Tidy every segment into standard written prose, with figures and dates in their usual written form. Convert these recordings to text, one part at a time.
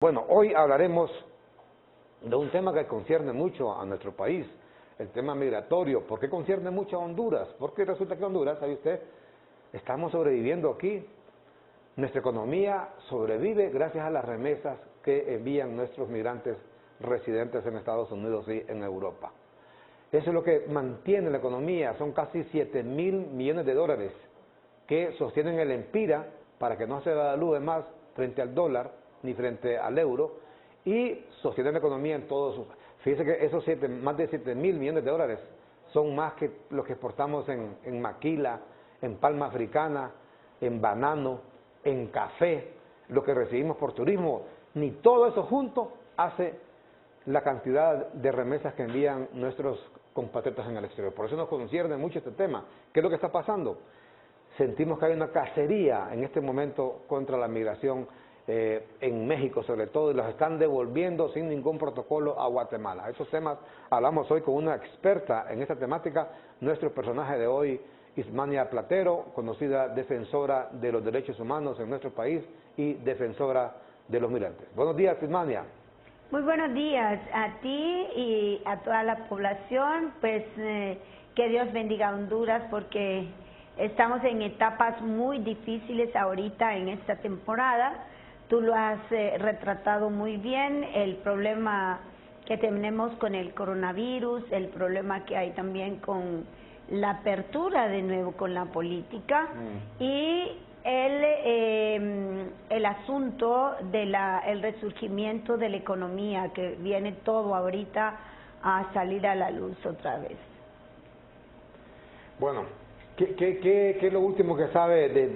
Bueno, hoy hablaremos de un tema que concierne mucho a nuestro país, el tema migratorio. ¿Por qué concierne mucho a Honduras? Porque resulta que Honduras, ¿sabe usted? Estamos sobreviviendo aquí. Nuestra economía sobrevive gracias a las remesas que envían nuestros migrantes residentes en Estados Unidos y en Europa. Eso es lo que mantiene la economía, son casi 7.000 millones de dólares que sostienen el empira para que no se devalúe más frente al dólar ni frente al euro y sostienen la economía en todos sus... Fíjese que esos más de 7.000 millones de dólares son más que los que exportamos en maquila, en palma africana, en banano, en café, lo que recibimos por turismo. Ni todo eso junto hace la cantidad de remesas que envían nuestros compatriotas en el exterior. Por eso nos concierne mucho este tema. ¿Qué es lo que está pasando? Sentimos que hay una cacería en este momento contra la migración en México sobre todo, y los están devolviendo sin ningún protocolo a Guatemala. Estos temas hablamos hoy con una experta en esta temática, nuestro personaje de hoy, Ismania Platero, conocida defensora de los derechos humanos en nuestro país y defensora de los migrantes. Buenos días, Ismania. Muy buenos días a ti y a toda la población, pues que Dios bendiga a Honduras porque estamos en etapas muy difíciles ahorita en esta temporada. Tú lo has retratado muy bien, el problema que tenemos con el coronavirus, el problema que hay también con la apertura de nuevo con la política y el asunto de el resurgimiento de la economía, que viene todo ahorita a salir a la luz otra vez. Bueno, ¿qué es lo último que sabe de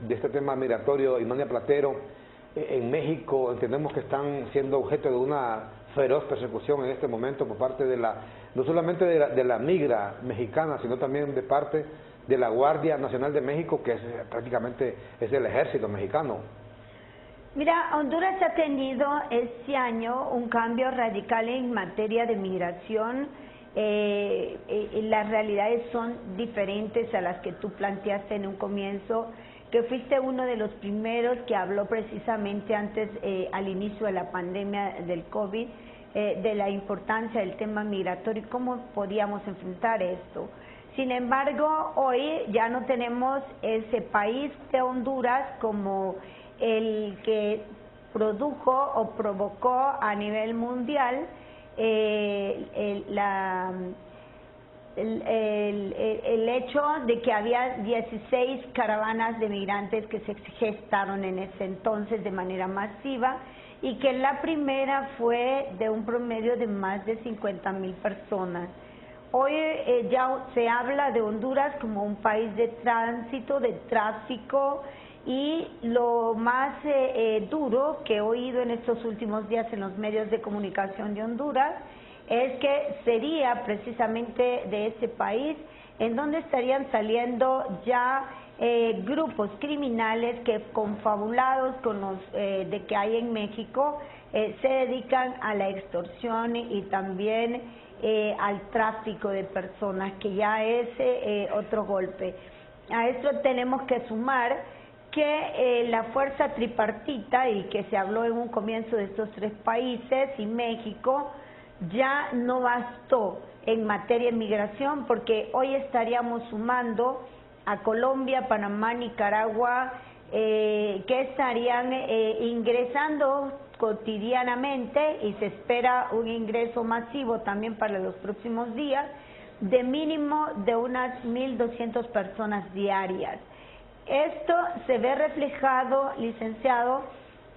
este tema migratorio, Ismania Platero? En México entendemos que están siendo objeto de una feroz persecución en este momento por parte de no solamente de la migra mexicana, sino también de parte de la Guardia Nacional de México, que prácticamente es el ejército mexicano. Mira, Honduras ha tenido este año un cambio radical en materia de migración. Las realidades son diferentes a las que tú planteaste en un comienzo, que fuiste uno de los primeros que habló precisamente antes, al inicio de la pandemia del COVID, de la importancia del tema migratorio y cómo podíamos enfrentar esto. Sin embargo, hoy ya no tenemos ese país de Honduras como el que produjo o provocó a nivel mundial el hecho de que había 16 caravanas de migrantes que se gestaron en ese entonces de manera masiva y que la primera fue de un promedio de más de 50,000 personas. Hoy ya se habla de Honduras como un país de tránsito, de tráfico, y lo más duro que he oído en estos últimos días en los medios de comunicación de Honduras es que sería precisamente de ese país en donde estarían saliendo ya grupos criminales que, confabulados con los de que hay en México, se dedican a la extorsión y también al tráfico de personas, que ya es otro golpe. A esto tenemos que sumar que la fuerza tripartita, y que se habló en un comienzo de estos tres países y México, ya no bastó en materia de migración, porque hoy estaríamos sumando a Colombia, Panamá, Nicaragua, que estarían ingresando cotidianamente, y se espera un ingreso masivo también para los próximos días, de mínimo de unas 1.200 personas diarias. Esto se ve reflejado, licenciado,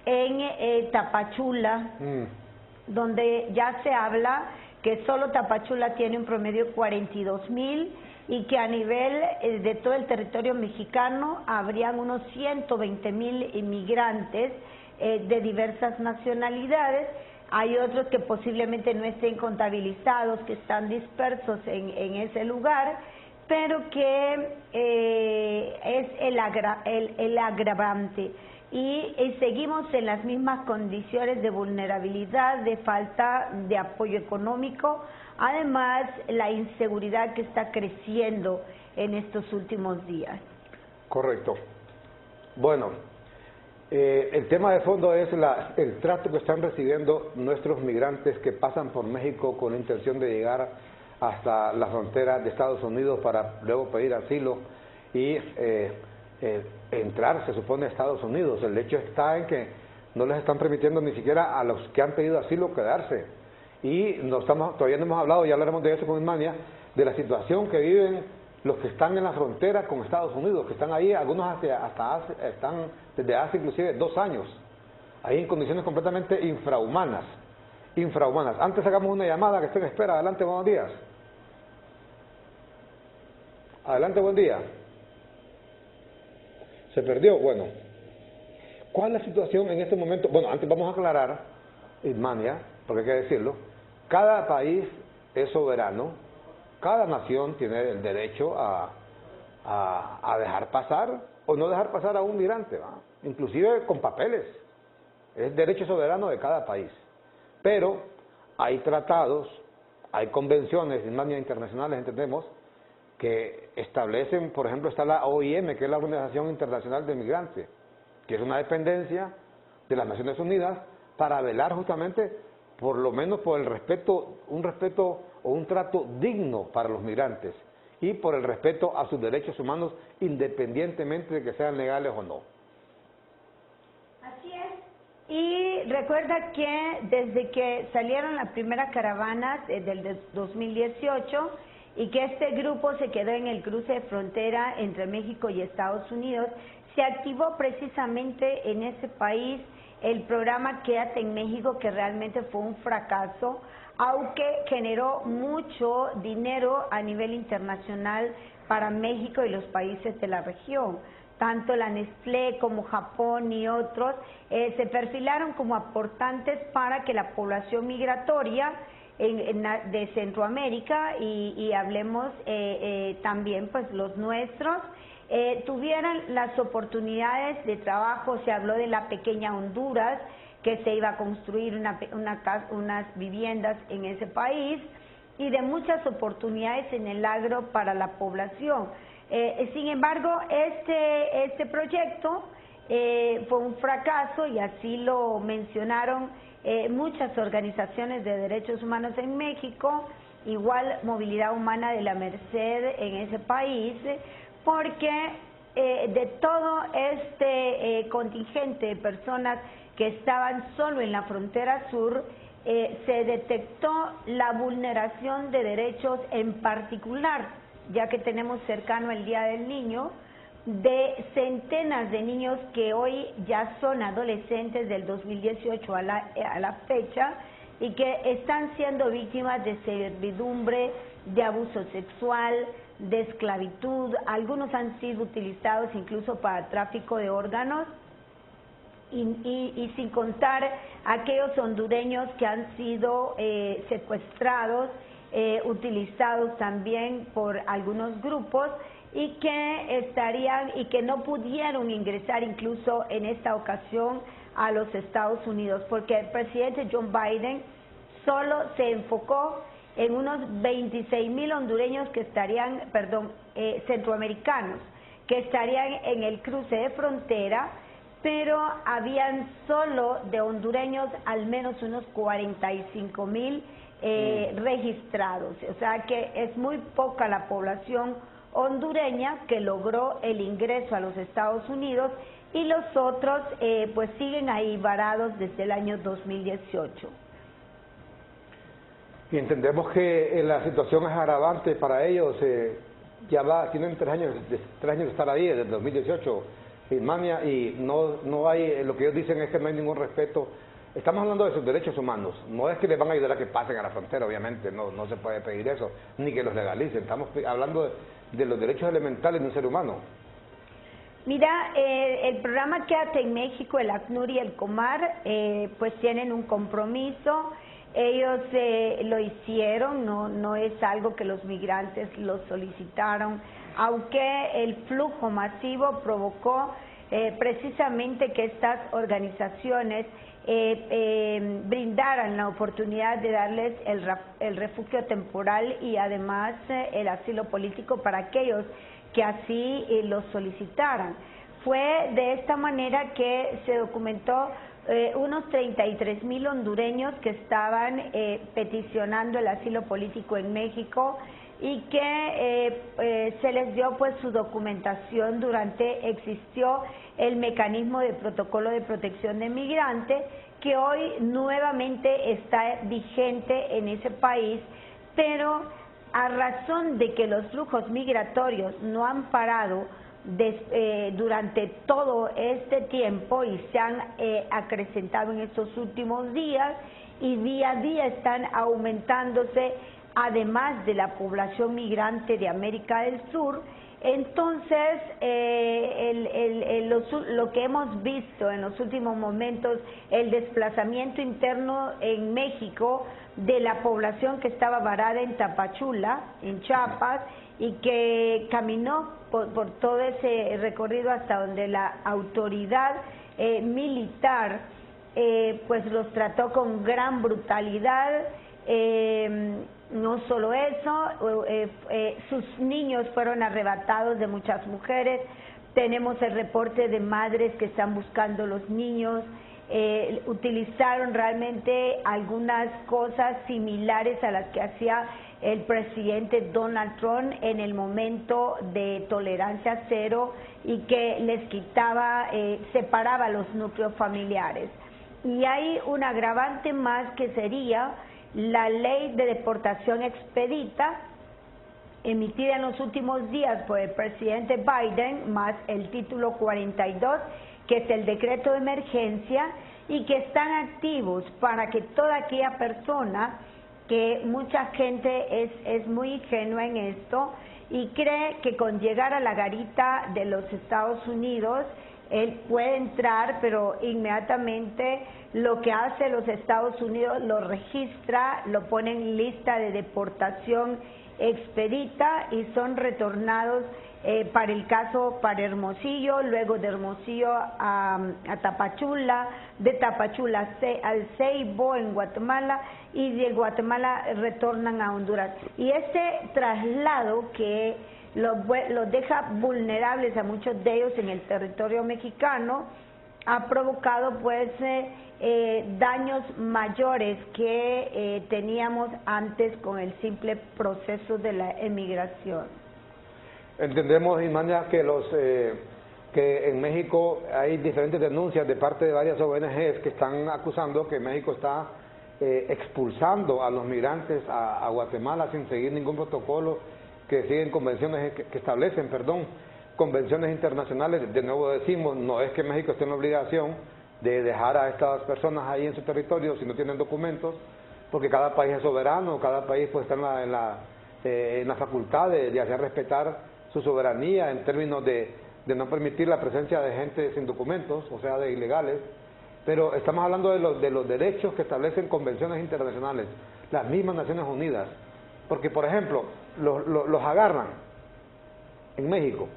en Tapachula, donde ya se habla que solo Tapachula tiene un promedio de 42,000 y que a nivel de todo el territorio mexicano habrían unos 120,000 inmigrantes de diversas nacionalidades. Hay otros que posiblemente no estén contabilizados, que están dispersos en ese lugar, pero que es el agravante. Y seguimos en las mismas condiciones de vulnerabilidad, de falta de apoyo económico, además la inseguridad que está creciendo en estos últimos días. Correcto. Bueno, El tema de fondo es el trato que están recibiendo nuestros migrantes que pasan por México con la intención de llegar hasta la frontera de Estados Unidos para luego pedir asilo y entrar, se supone, a Estados Unidos. El hecho está en que no les están permitiendo ni siquiera a los que han pedido asilo quedarse. Y todavía no hemos hablado, ya hablaremos de eso con Ismania, de la situación que viven los que están en la frontera con Estados Unidos, que están ahí, algunos están desde hace inclusive 2 años, ahí en condiciones completamente infrahumanas. Antes sacamos una llamada que está en espera. Adelante, buenos días. Adelante, buen día. ¿Se perdió? Bueno. ¿Cuál es la situación en este momento? Bueno, antes vamos a aclarar, Ismania, porque hay que decirlo, cada país es soberano, cada nación tiene el derecho a dejar pasar o no dejar pasar a un migrante, ¿va? Inclusive con papeles. Es derecho soberano de cada país. Pero hay tratados, hay convenciones, Ismania, internacionales, entendemos, que establecen, por ejemplo, está la OIM, que es la Organización Internacional de Migrantes, que es una dependencia de las Naciones Unidas para velar justamente, por lo menos por el respeto, un respeto o un trato digno para los migrantes y por el respeto a sus derechos humanos independientemente de que sean legales o no. Así es. Y recuerda que desde que salieron las primeras caravanas del 2018 y que este grupo se quedó en el cruce de frontera entre México y Estados Unidos, se activó precisamente en ese país el programa Quédate en México, que realmente fue un fracaso, aunque generó mucho dinero a nivel internacional para México y los países de la región. Tanto la Nestlé como Japón y otros se perfilaron como aportantes para que la población migratoria de Centroamérica y hablemos también pues los nuestros, tuvieran las oportunidades de trabajo. Se habló de la pequeña Honduras, que se iba a construir unas viviendas en ese país y de muchas oportunidades en el agro para la población. Sin embargo, este proyecto fue un fracaso y así lo mencionaron muchas organizaciones de derechos humanos en México, igual Movilidad Humana de la Merced en ese país, porque de todo este contingente de personas que estaban solo en la frontera sur, se detectó la vulneración de derechos, en particular, ya que tenemos cercano el Día del Niño, de centenas de niños que hoy ya son adolescentes del 2018 a la fecha y que están siendo víctimas de servidumbre, de abuso sexual, de esclavitud. Algunos han sido utilizados incluso para tráfico de órganos y sin contar aquellos hondureños que han sido secuestrados, utilizados también por algunos grupos y que no pudieron ingresar incluso en esta ocasión a los Estados Unidos, porque el presidente John Biden solo se enfocó en unos 26,000 hondureños que estarían, centroamericanos, que estarían en el cruce de frontera, pero habían solo de hondureños al menos unos 45,000 registrados. O sea que es muy poca la población hondureña que logró el ingreso a los Estados Unidos y los otros pues siguen ahí varados desde el año 2018. Y entendemos que la situación es agravante para ellos. Tienen 3 años de estar ahí desde el 2018, Ismania, y no hay, lo que ellos dicen es que no hay ningún respeto. Estamos hablando de sus derechos humanos, no es que les van a ayudar a que pasen a la frontera, obviamente, no se puede pedir eso, ni que los legalicen. Estamos hablando de los derechos elementales de un ser humano. Mira, el programa Quédate en México, el ACNUR y el COMAR, pues tienen un compromiso. Ellos lo hicieron, no es algo que los migrantes lo solicitaron, aunque el flujo masivo provocó precisamente que estas organizaciones brindaran la oportunidad de darles el refugio temporal y además el asilo político para aquellos que así lo solicitaran. fue de esta manera que se documentó unos 33,000 hondureños que estaban peticionando el asilo político en México y que se les dio pues su documentación existió el mecanismo de protocolo de protección de migrantes que hoy nuevamente está vigente en ese país, pero a razón de que los flujos migratorios no han parado durante todo este tiempo y se han acrecentado en estos últimos días y día a día están aumentándose, además de la población migrante de América del Sur. Entonces, lo que hemos visto en los últimos momentos, el desplazamiento interno en México de la población que estaba varada en Tapachula, en Chiapas, y que caminó por todo ese recorrido hasta donde la autoridad militar pues los trató con gran brutalidad. No solo eso, sus niños fueron arrebatados de muchas mujeres. Tenemos el reporte de madres que están buscando los niños. Utilizaron realmente algunas cosas similares a las que hacía el presidente Donald Trump en el momento de tolerancia cero y que les quitaba, separaba los núcleos familiares. Y hay un agravante más que sería la ley de deportación expedita emitida en los últimos días por el presidente Biden, más el título 42, que es el decreto de emergencia, y que están activos para que toda aquella persona, que mucha gente es muy ingenua en esto y cree que con llegar a la garita de los Estados Unidos él puede entrar, pero inmediatamente lo que hace los Estados Unidos lo registra, lo pone en lista de deportación expedita y son retornados para el caso para Hermosillo, luego de Hermosillo a Tapachula, de Tapachula al Ceibo en Guatemala y de Guatemala retornan a Honduras. Y este traslado que los deja vulnerables a muchos de ellos en el territorio mexicano ha provocado pues daños mayores que teníamos antes con el simple proceso de la emigración. Entendemos, Ismania, que en México hay diferentes denuncias de parte de varias ONGs que están acusando que México está expulsando a los migrantes a Guatemala sin seguir ningún protocolo, que siguen convenciones que establecen, convenciones internacionales. De nuevo decimos, no es que México esté en la obligación de dejar a estas personas ahí en su territorio si no tienen documentos, porque cada país es soberano, cada país pues está en la facultad de hacer respetar su soberanía en términos de no permitir la presencia de gente sin documentos, o sea, de ilegales. Pero estamos hablando de los derechos que establecen convenciones internacionales, las mismas Naciones Unidas. Porque, por ejemplo, los agarran en México,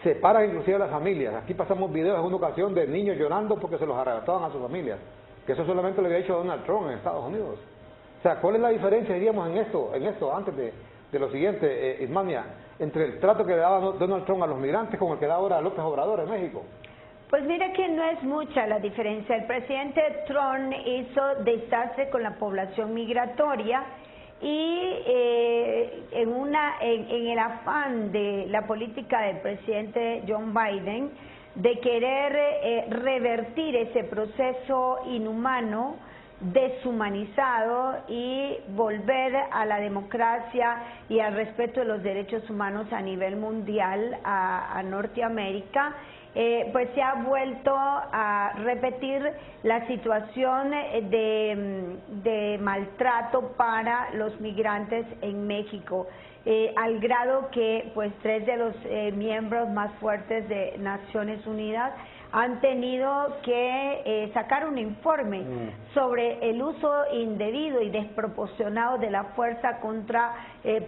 separan inclusive a las familias. Aquí pasamos videos en una ocasión de niños llorando porque se los arrebataban a sus familias, que eso solamente lo había hecho Donald Trump en Estados Unidos. O sea, ¿cuál es la diferencia, diríamos, en esto antes de lo siguiente, Ismania, entre el trato que le daba Donald Trump a los migrantes con el que da ahora López Obrador en México? Pues mira que no es mucha la diferencia. El presidente Trump hizo desastre con la población migratoria y en el afán de la política del presidente John Biden de querer revertir ese proceso inhumano, deshumanizado y volver a la democracia y al respeto de los derechos humanos a nivel mundial a Norteamérica, pues se ha vuelto a repetir la situación de maltrato para los migrantes en México, al grado que pues 3 de los miembros más fuertes de Naciones Unidas han tenido que sacar un informe sobre el uso indebido y desproporcionado de la fuerza contra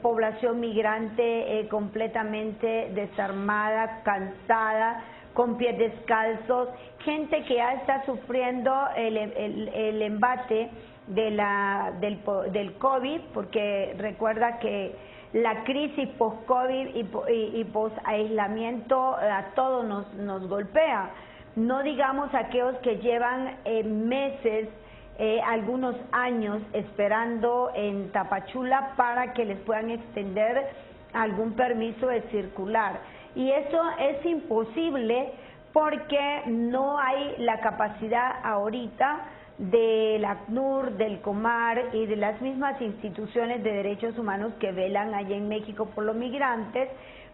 población migrante completamente desarmada, cansada, con pies descalzos, gente que ya está sufriendo el embate del COVID, porque recuerda que la crisis post-COVID y post-aislamiento a todos nos golpea. No digamos aquellos que llevan meses, algunos años esperando en Tapachula para que les puedan extender algún permiso de circular. Y eso es imposible porque no hay la capacidad ahorita del ACNUR, del COMAR y de las mismas instituciones de derechos humanos que velan allá en México por los migrantes,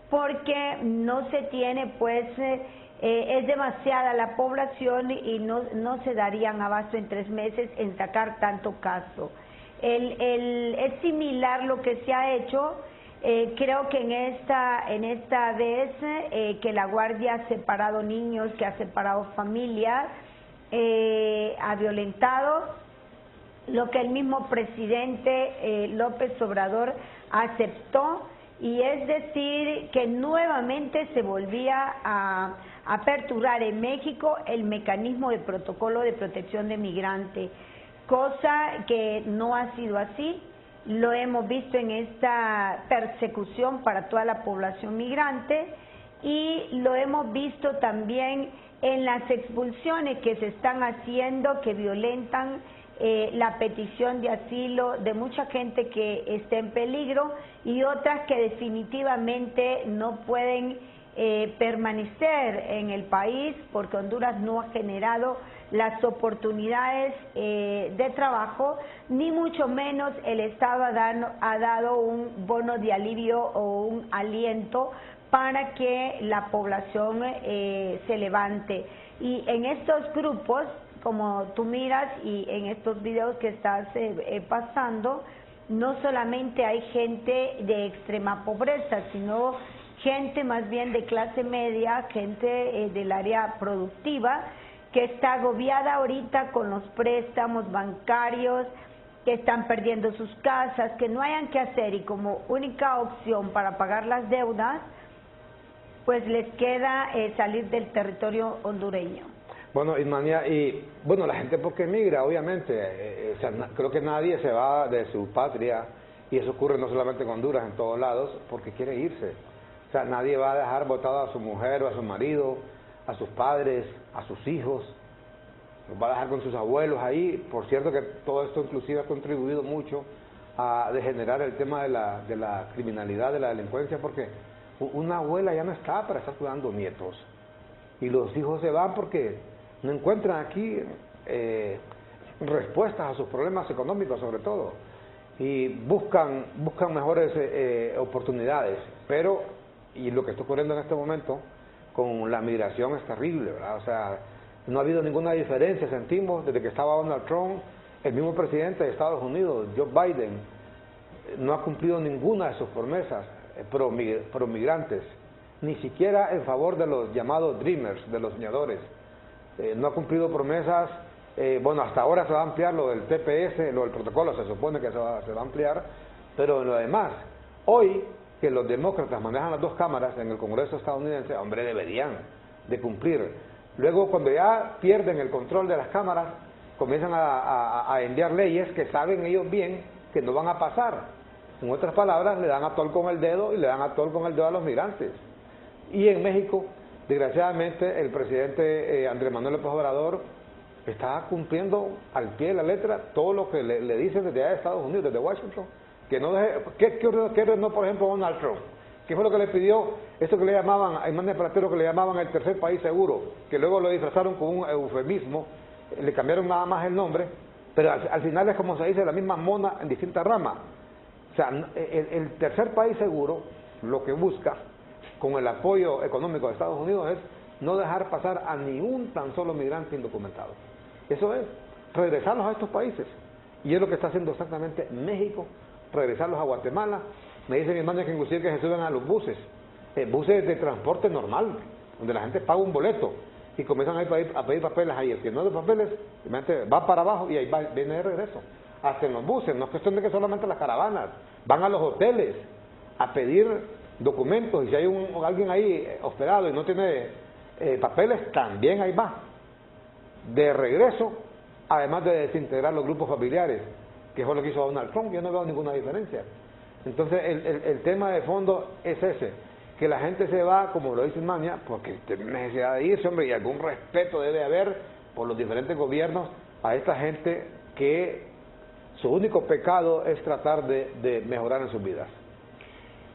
porque no se tiene, pues, es demasiada la población y no se darían abasto en 3 meses en sacar tanto caso. Es similar lo que se ha hecho, creo que en esta vez que la Guardia ha separado niños, que ha separado familias, ha violentado lo que el mismo presidente López Obrador aceptó, y es decir que nuevamente se volvía a aperturar en México el mecanismo de protocolo de protección de migrante, cosa que no ha sido así. Lo hemos visto en esta persecución para toda la población migrante y lo hemos visto también en las expulsiones que se están haciendo, que violentan la petición de asilo de mucha gente que está en peligro y otras que definitivamente no pueden permanecer en el país porque Honduras no ha generado las oportunidades de trabajo, ni mucho menos el Estado ha dado un bono de alivio o un aliento para que la población se levante. Y en estos grupos, como tú miras y en estos videos que estás pasando, no solamente hay gente de extrema pobreza, sino gente más bien de clase media, gente del área productiva, que está agobiada ahorita con los préstamos bancarios, que están perdiendo sus casas, que no hayan que hacer y como única opción para pagar las deudas, pues les queda salir del territorio hondureño. Bueno, Ismania, y bueno, la gente porque migra, obviamente, creo que nadie se va de su patria, y eso ocurre no solamente en Honduras, en todos lados, porque quiere irse. O sea, nadie va a dejar botado a su mujer o a su marido, a sus padres, a sus hijos, los va a dejar con sus abuelos ahí. Por cierto que todo esto inclusive ha contribuido mucho a degenerar el tema de la criminalidad, de la delincuencia, porque una abuela ya no está para estar cuidando nietos, y los hijos se van porque no encuentran aquí respuestas a sus problemas económicos sobre todo, y buscan mejores oportunidades, pero y lo que está ocurriendo en este momento con la migración es terrible, ¿verdad? O sea, no ha habido ninguna diferencia, sentimos, desde que estaba Donald Trump, el mismo presidente de Estados Unidos, Joe Biden, no ha cumplido ninguna de sus promesas pro migrantes, ni siquiera en favor de los llamados dreamers, de los soñadores. No ha cumplido promesas. Bueno, hasta ahora se va a ampliar lo del TPS, lo del protocolo, se supone que se va a ampliar, pero en lo demás, hoy que los demócratas manejan las 2 cámaras en el Congreso estadounidense, hombre, deberían de cumplir. Luego, cuando ya pierden el control de las cámaras, comienzan a enviar leyes que saben ellos bien que no van a pasar. En otras palabras, le dan a tol con el dedo y le dan a tol con el dedo a los migrantes. Y en México, desgraciadamente, el presidente Andrés Manuel López Obrador está cumpliendo al pie de la letra todo lo que le dicen desde allá de Estados Unidos, desde Washington, que no deje. ¿Qué ordenó, por ejemplo, Donald Trump? ¿Qué fue lo que le pidió? Esto que le llamaban, a Imán de Platero, que le llamaban el tercer país seguro, que luego lo disfrazaron con un eufemismo, le cambiaron nada más el nombre, pero al final es como se dice, la misma mona en distintas ramas. O sea, el tercer país seguro lo que busca, con el apoyo económico de Estados Unidos, es no dejar pasar a ni un tan solo migrante indocumentado. Eso es, regresarlos a estos países. Y es lo que está haciendo exactamente México, regresarlos a Guatemala. Me dice mi hermano que inclusive que se suben a los buses de transporte normal, donde la gente paga un boleto y comienzan a pedir papeles ahí. El que no de papeles, va para abajo y ahí viene de regreso. Hasta en los buses, no es cuestión de que solamente las caravanas, van a los hoteles a pedir documentos, y si hay alguien ahí hospedado y no tiene papeles, también ahí va. De regreso, además de desintegrar los grupos familiares, que fue lo que hizo Donald Trump, yo no veo ninguna diferencia. Entonces el tema de fondo es ese, que la gente se va, como lo dice Mania, porque tiene necesidad de irse, hombre, y algún respeto debe haber por los diferentes gobiernos a esta gente que su único pecado es tratar de mejorar en sus vidas.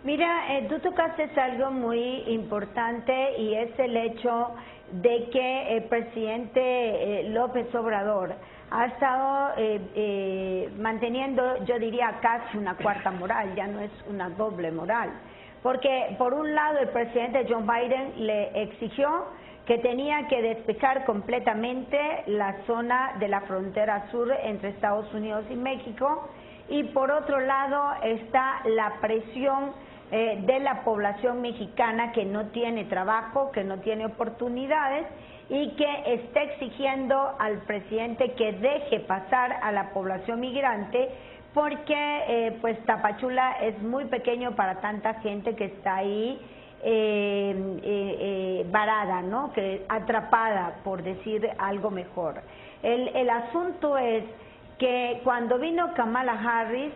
Mira, tú tocaste algo muy importante y es el hecho de que el presidente López Obrador ha estado manteniendo, yo diría, casi una cuarta moral, ya no es una doble moral. Porque por un lado el presidente Joe Biden le exigió que tenía que despejar completamente la zona de la frontera sur entre Estados Unidos y México, y por otro lado está la presión de la población mexicana que no tiene trabajo, que no tiene oportunidades y que está exigiendo al presidente que deje pasar a la población migrante porque pues Tapachula es muy pequeño para tanta gente que está ahí varada, ¿no? Que atrapada, por decir algo mejor. El asunto es que cuando vino Kamala Harris,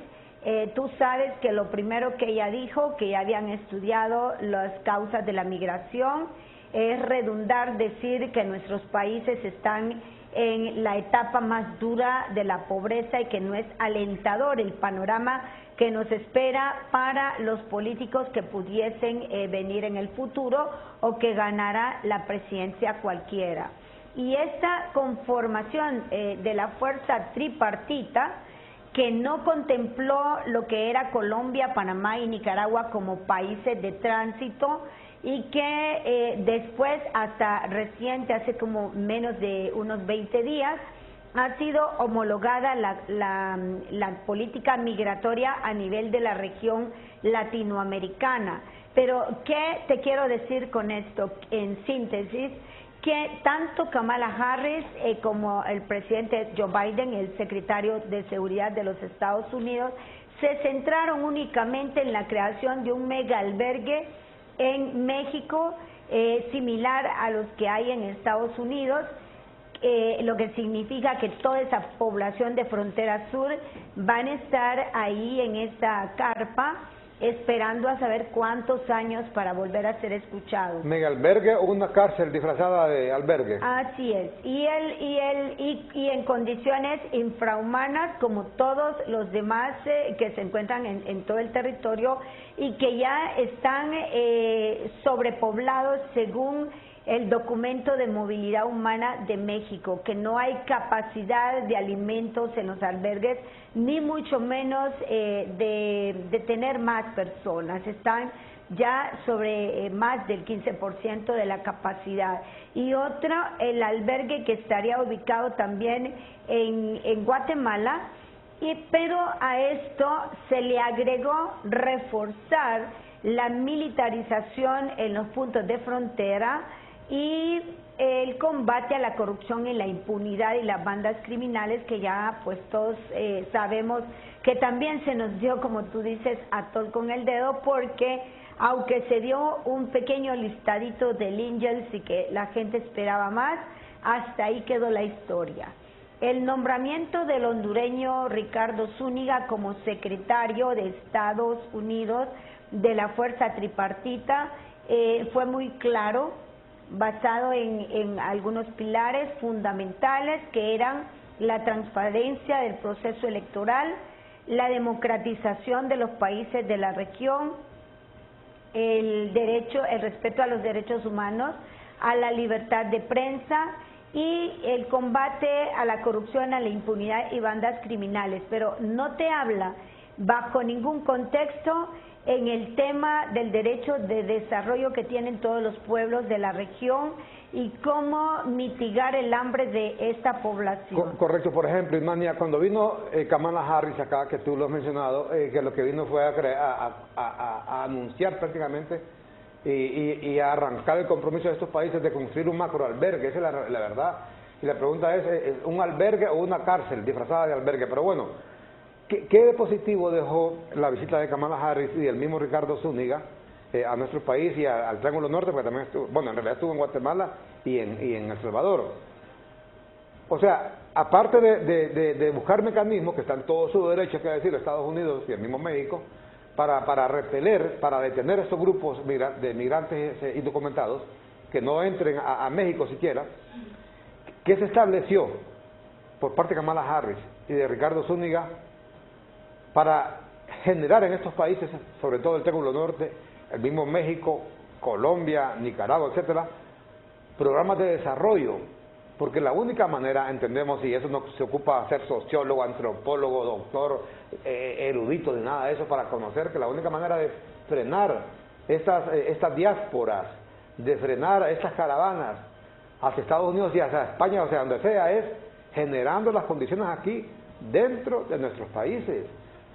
tú sabes que lo primero que ella dijo, que ya habían estudiado las causas de la migración, es redundar decir que nuestros países están en la etapa más dura de la pobreza y que no es alentador el panorama que nos espera para los políticos que pudiesen venir en el futuro o que ganara la presidencia cualquiera. Y esta conformación de la fuerza tripartita, que no contempló lo que era Colombia, Panamá y Nicaragua como países de tránsito, y que después, hasta reciente, hace como menos de unos 20 días, ha sido homologada la política migratoria a nivel de la región latinoamericana. Pero, ¿qué te quiero decir con esto? En síntesis, que tanto Kamala Harris como el presidente Joe Biden, el secretario de Seguridad de los Estados Unidos, se centraron únicamente en la creación de un mega albergue en México, similar a los que hay en Estados Unidos, lo que significa que toda esa población de frontera sur van a estar ahí en esta carpa, esperando a saber cuántos años para volver a ser escuchados. ¿Mega albergue o una cárcel disfrazada de albergue? Así es, y en condiciones infrahumanas como todos los demás que se encuentran en todo el territorio y que ya están sobrepoblados según el documento de movilidad humana de México, que no hay capacidad de alimentos en los albergues, ni mucho menos de tener más personas. Están ya sobre más del 15% de la capacidad. Y otro, el albergue que estaría ubicado también en Guatemala, pero a esto se le agregó reforzar la militarización en los puntos de frontera y el combate a la corrupción y la impunidad y las bandas criminales, que ya pues todos sabemos que también se nos dio, como tú dices, atol con el dedo, porque aunque se dio un pequeño listadito de Angels y que la gente esperaba más, hasta ahí quedó la historia. El nombramiento del hondureño Ricardo Zúñiga como secretario de Estados Unidos de la Fuerza Tripartita fue muy claro, basado en algunos pilares fundamentales que eran la transparencia del proceso electoral, la democratización de los países de la región, el respeto a los derechos humanos, a la libertad de prensa y el combate a la corrupción, a la impunidad y bandas criminales, pero no te habla bajo ningún contexto en el tema del derecho de desarrollo que tienen todos los pueblos de la región y cómo mitigar el hambre de esta población. Correcto, por ejemplo, Imania, cuando vino Kamala Harris acá, que tú lo has mencionado, que lo que vino fue a anunciar prácticamente y a arrancar el compromiso de estos países de construir un macroalbergue, esa es la verdad. Y la pregunta es, ¿un albergue o una cárcel disfrazada de albergue? Pero bueno, ¿qué de positivo dejó la visita de Kamala Harris y el mismo Ricardo Zúñiga a nuestro país y al Triángulo Norte? Porque también estuvo, bueno, en realidad estuvo en Guatemala y en El Salvador. O sea, aparte de buscar mecanismos, que están todos sus derechos, que decir, Estados Unidos y el mismo México, para repeler, para detener estos grupos de migrantes indocumentados, que no entren a México siquiera, ¿qué se estableció por parte de Kamala Harris y de Ricardo Zúñiga para generar en estos países, sobre todo el Triángulo Norte, el mismo México, Colombia, Nicaragua, etcétera, programas de desarrollo? Porque la única manera, entendemos, y eso no se ocupa ser sociólogo, antropólogo, doctor, erudito, de nada de eso, para conocer que la única manera de frenar estas diásporas, de frenar estas caravanas hacia Estados Unidos y hacia España, o sea, donde sea, es generando las condiciones aquí dentro de nuestros países,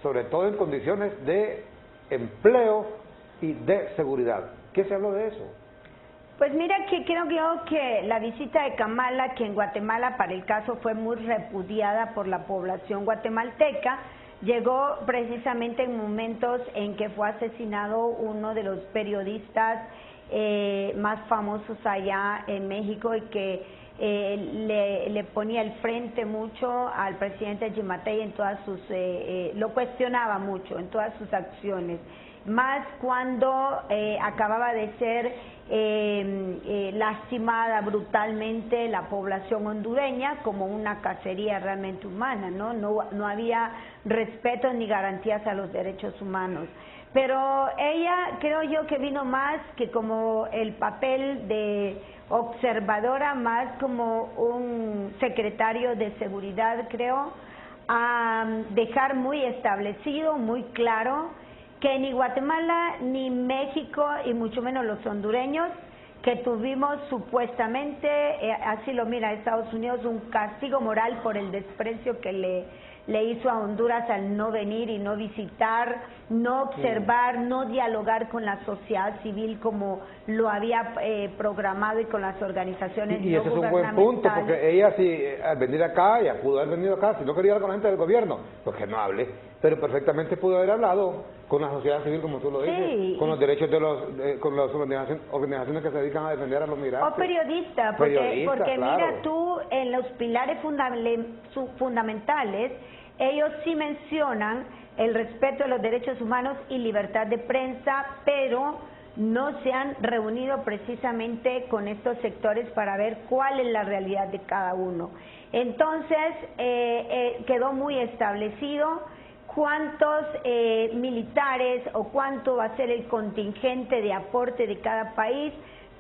sobre todo en condiciones de empleo y de seguridad. ¿Qué se habló de eso? Pues mira que creo yo que la visita de Kamala, que en Guatemala para el caso fue muy repudiada por la población guatemalteca, llegó precisamente en momentos en que fue asesinado uno de los periodistas más famosos allá en México y que le ponía el frente mucho al presidente Gimatei en todas sus, lo cuestionaba mucho en todas sus acciones, más cuando acababa de ser lastimada brutalmente la población hondureña como una cacería realmente humana, no había respeto ni garantías a los derechos humanos. Pero ella creo yo que vino más que como el papel de observadora, más como un secretario de seguridad, creo, a dejar muy establecido, muy claro, que ni Guatemala ni México y mucho menos los hondureños que tuvimos supuestamente, así lo mira Estados Unidos, un castigo moral por el desprecio que le hizo a Honduras al no venir y no visitar, no observar, no dialogar con la sociedad civil como lo había programado y con las organizaciones y no ese es un buen punto, porque ella si al venir acá, ella pudo haber venido acá, si no quería hablar con la gente del gobierno, pues que no hable, pero perfectamente pudo haber hablado con la sociedad civil, como tú lo dices, sí, con los derechos de con las organizaciones que se dedican a defender a los migrantes. O periodista, porque claro, mira tú, en los pilares fundamentales, ellos sí mencionan el respeto de los derechos humanos y libertad de prensa, pero no se han reunido precisamente con estos sectores para ver cuál es la realidad de cada uno. Entonces, quedó muy establecido cuántos militares o cuánto va a ser el contingente de aporte de cada país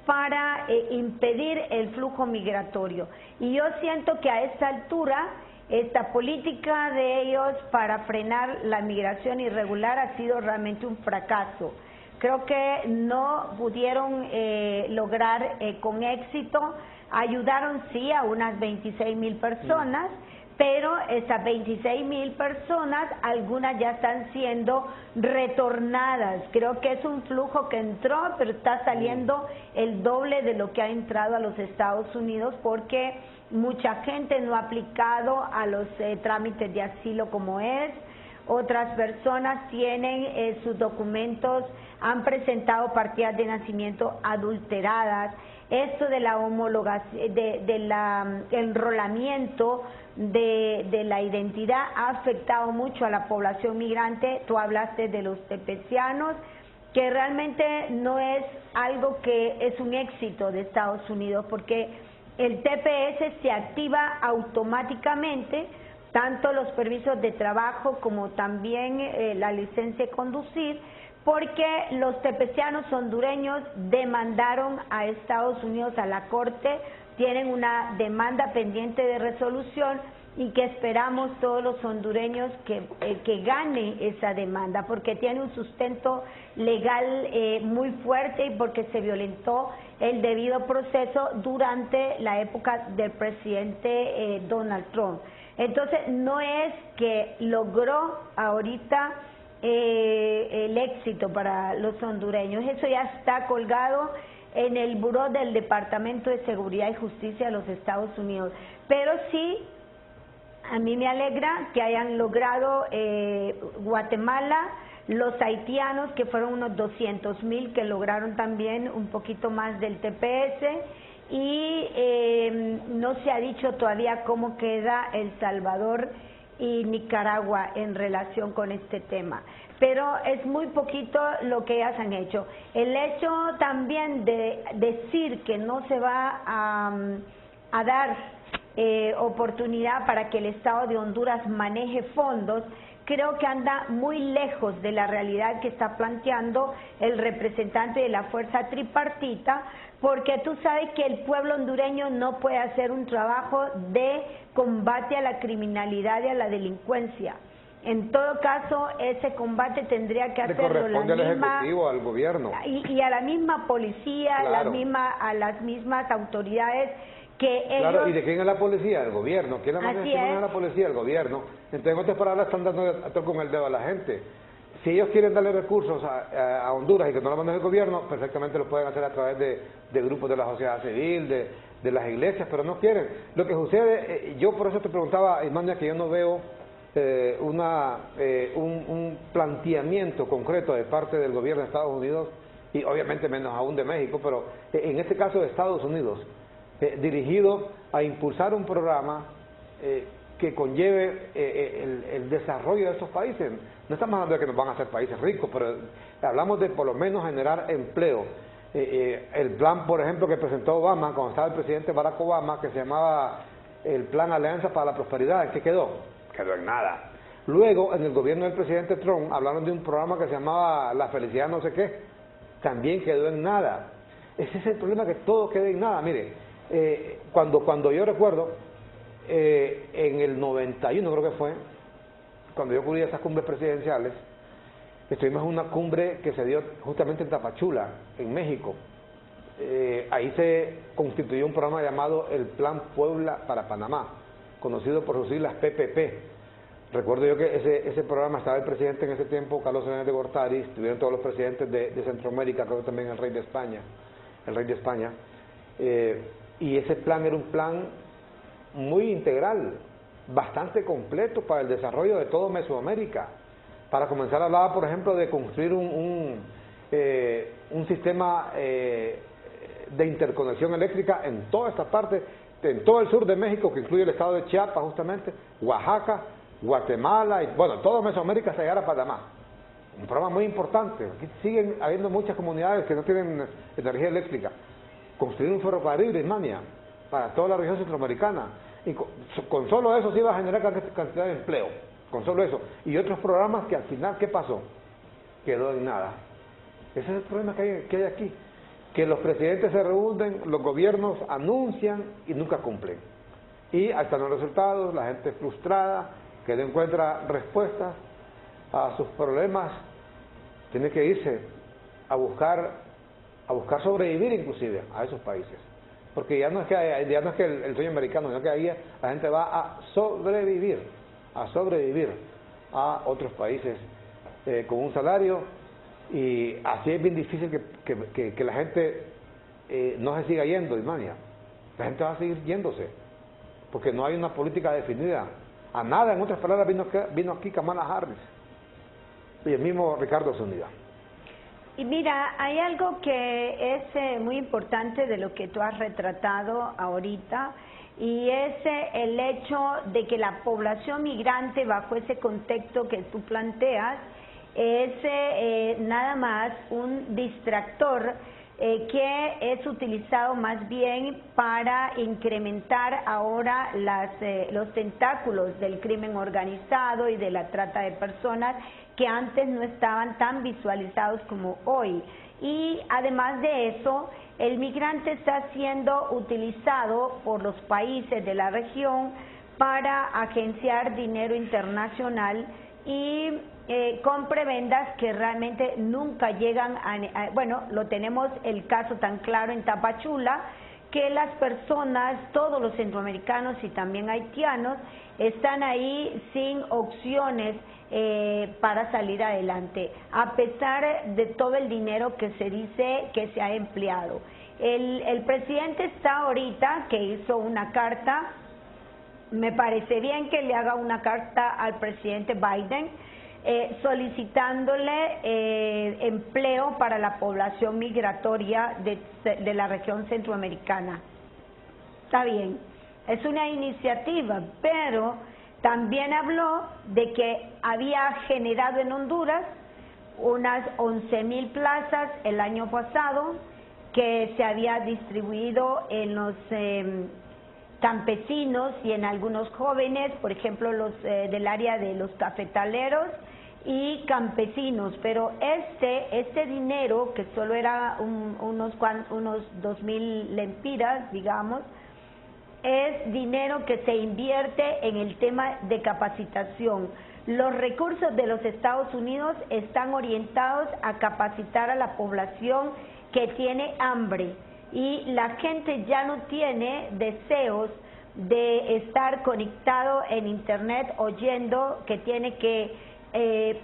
para impedir el flujo migratorio. Y yo siento que a esta altura esta política de ellos para frenar la migración irregular ha sido realmente un fracaso. Creo que no pudieron lograr con éxito, ayudaron sí a unas 26,000 personas, pero esas 26,000 personas, algunas ya están siendo retornadas. Creo que es un flujo que entró, pero está saliendo el doble de lo que ha entrado a los Estados Unidos, porque mucha gente no ha aplicado a los trámites de asilo como es. Otras personas tienen sus documentos, han presentado partidas de nacimiento adulteradas. Esto de la homologación, del enrolamiento de la identidad ha afectado mucho a la población migrante. Tú hablaste de los tepecianos, que realmente no es algo que es un éxito de Estados Unidos, porque el TPS se activa automáticamente, tanto los permisos de trabajo como también la licencia de conducir, porque los tepecianos hondureños demandaron a Estados Unidos, a la Corte, tienen una demanda pendiente de resolución y que esperamos todos los hondureños que gane esa demanda, porque tiene un sustento legal muy fuerte y porque se violentó el debido proceso durante la época del presidente Donald Trump. Entonces, no es que logró ahorita el éxito para los hondureños, eso ya está colgado en el buró del Departamento de Seguridad y Justicia de los Estados Unidos, pero sí, a mí me alegra que hayan logrado Guatemala, los haitianos, que fueron unos 200,000 que lograron también un poquito más del TPS, y no se ha dicho todavía cómo queda El Salvador y Nicaragua en relación con este tema, pero es muy poquito lo que ellas han hecho. El hecho también de decir que no se va a dar oportunidad para que el Estado de Honduras maneje fondos, creo que anda muy lejos de la realidad que está planteando el representante de la fuerza tripartita, porque tú sabes que el pueblo hondureño no puede hacer un trabajo de combate a la criminalidad y a la delincuencia. En todo caso, ese combate tendría que hacerlo la al misma, Ejecutivo, al gobierno. Y a la misma policía, Claro. a las mismas autoridades que ellos... Claro, ¿y de quién es la policía? El gobierno. ¿Quién es la policía? El gobierno. Entonces, en otras palabras, están dando con el dedo a la gente. Si ellos quieren darle recursos a Honduras y que no lo manden el gobierno, perfectamente lo pueden hacer a través de grupos de la sociedad civil, de las iglesias, pero no quieren. Lo que sucede, yo por eso te preguntaba, Ismania, que yo no veo un planteamiento concreto de parte del gobierno de Estados Unidos, y obviamente menos aún de México, pero en este caso de Estados Unidos, dirigido a impulsar un programa que conlleve el desarrollo de esos países. No estamos hablando de que nos van a hacer países ricos, pero hablamos de por lo menos generar empleo. El plan, por ejemplo, que presentó Obama, cuando estaba el presidente Barack Obama, que se llamaba el Plan Alianza para la Prosperidad, ¿en qué quedó? Quedó en nada. Luego, en el gobierno del presidente Trump, hablaron de un programa que se llamaba La Felicidad no sé qué, también quedó en nada. Ese es el problema, que todo queda en nada. Mire, cuando yo recuerdo, en el 91 creo que fue, cuando yo cubrí esas cumbres presidenciales, estuvimos en una cumbre que se dio justamente en Tapachula, en México. Ahí se constituyó un programa llamado el Plan Puebla para Panamá, conocido por sus siglas PPP. Recuerdo yo que ese programa estaba el presidente en ese tiempo, Carlos Salinas de Gortari, estuvieron todos los presidentes de Centroamérica, creo que también el rey de España, y ese plan era un plan muy integral, bastante completo para el desarrollo de todo Mesoamérica. Para comenzar, hablaba, por ejemplo, de construir un sistema de interconexión eléctrica en toda esta parte, en todo el sur de México, que incluye el estado de Chiapas, justamente, Oaxaca, Guatemala, y bueno, todo Mesoamérica hasta llegar a Panamá. Un programa muy importante. Aquí siguen habiendo muchas comunidades que no tienen energía eléctrica. Construir un ferrocarril, Ismania, para toda la región centroamericana. Y con solo eso se iba a generar cantidad de empleo, con solo eso. Y otros programas que al final, ¿qué pasó? Quedó en nada. Ese es el problema que hay aquí. Que los presidentes se reúnen, los gobiernos anuncian y nunca cumplen. Y ahí están los resultados, la gente frustrada, que no encuentra respuestas a sus problemas, tiene que irse a buscar sobrevivir inclusive a esos países. Porque ya no es que el sueño americano, sino que ahí la gente va a sobrevivir a otros países con un salario, y así es bien difícil que la gente no se siga yendo, Ismania. La gente va a seguir yéndose, porque no hay una política definida. A nada, en otras palabras, vino aquí Kamala Harris y el mismo Ricardo Zúñiga. Y mira, hay algo que es muy importante de lo que tú has retratado ahorita, y es el hecho de que la población migrante, bajo ese contexto que tú planteas, es nada más un distractor que es utilizado más bien para incrementar ahora los tentáculos del crimen organizado y de la trata de personas, que antes no estaban tan visualizados como hoy. Y además de eso, el migrante está siendo utilizado por los países de la región para agenciar dinero internacional y con prebendas que realmente nunca llegan bueno, lo tenemos el caso tan claro en Tapachula, que las personas, todos los centroamericanos y también haitianos, están ahí sin opciones para salir adelante, a pesar de todo el dinero que se dice que se ha empleado. El presidente está ahorita, que hizo una carta, me parece bien que le haga una carta al presidente Biden, solicitándole empleo para la población migratoria de la región centroamericana. Está bien, es una iniciativa, pero También habló de que había generado en Honduras unas 11,000 plazas el año pasado, que se había distribuido en los campesinos y en algunos jóvenes, por ejemplo los del área de los cafetaleros y campesinos, pero este dinero, que solo era unos 2,000 lempiras, digamos, es dinero que se invierte en el tema de capacitación. Los recursos de los Estados Unidos están orientados a capacitar a la población que tiene hambre, y la gente ya no tiene deseos de estar conectado en internet oyendo que tiene que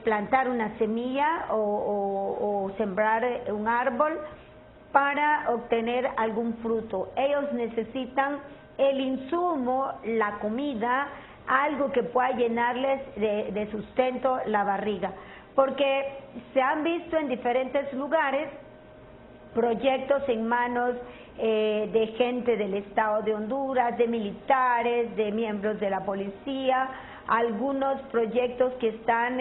plantar una semilla o sembrar un árbol para obtener algún fruto. Ellos necesitan el insumo, la comida, algo que pueda llenarles de sustento la barriga, porque se han visto en diferentes lugares proyectos en manos de gente del Estado de Honduras, de militares, de miembros de la policía, algunos proyectos que están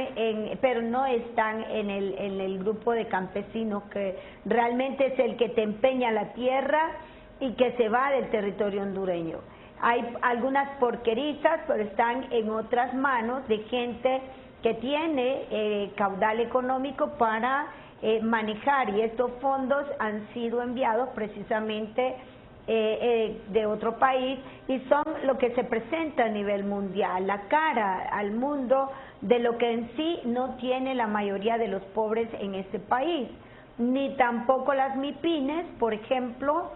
pero no están en el grupo de campesinos, que realmente es el que te empeña la tierra y que se va del territorio hondureño. Hay algunas porquerizas, pero están en otras manos de gente que tiene caudal económico para manejar, y estos fondos han sido enviados precisamente de otro país, y son lo que se presenta a nivel mundial, la cara al mundo de lo que en sí no tiene la mayoría de los pobres en este país, ni tampoco las MIPINES. Por ejemplo,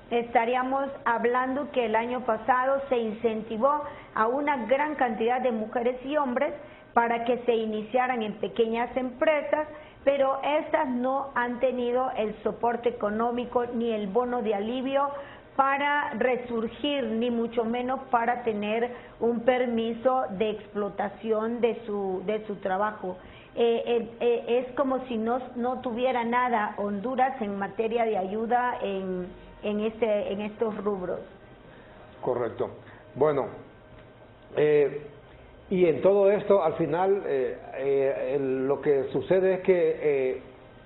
estaríamos hablando que el año pasado se incentivó a una gran cantidad de mujeres y hombres para que se iniciaran en pequeñas empresas, pero estas no han tenido el soporte económico ni el bono de alivio para resurgir, ni mucho menos para tener un permiso de explotación de su trabajo. Es como si no tuviera nada Honduras en materia de ayuda en estos rubros. Correcto. Bueno, y en todo esto, al final, lo que sucede es que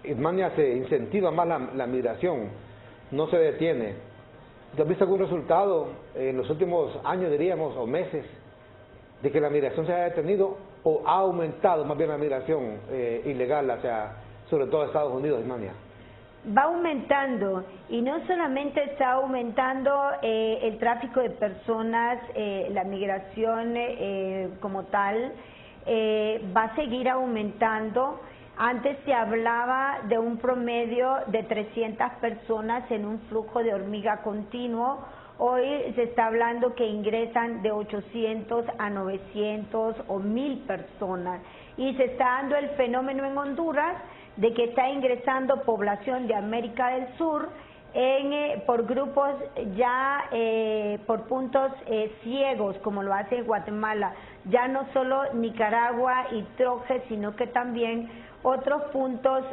Ismania, se incentiva más la migración, no se detiene. ¿Has visto algún resultado en los últimos años, diríamos, o meses, de que la migración se haya detenido o ha aumentado más bien la migración ilegal, o sea, sobre todo a Estados Unidos, Ismania? Va aumentando, y no solamente está aumentando el tráfico de personas, la migración como tal, va a seguir aumentando. Antes se hablaba de un promedio de 300 personas en un flujo de hormiga continuo. Hoy se está hablando que ingresan de 800 a 900 o 1,000 personas, y se está dando el fenómeno en Honduras de que está ingresando población de América del Sur por grupos ya por puntos ciegos, como lo hace Guatemala, ya no solo Nicaragua y Troje, sino que también otros puntos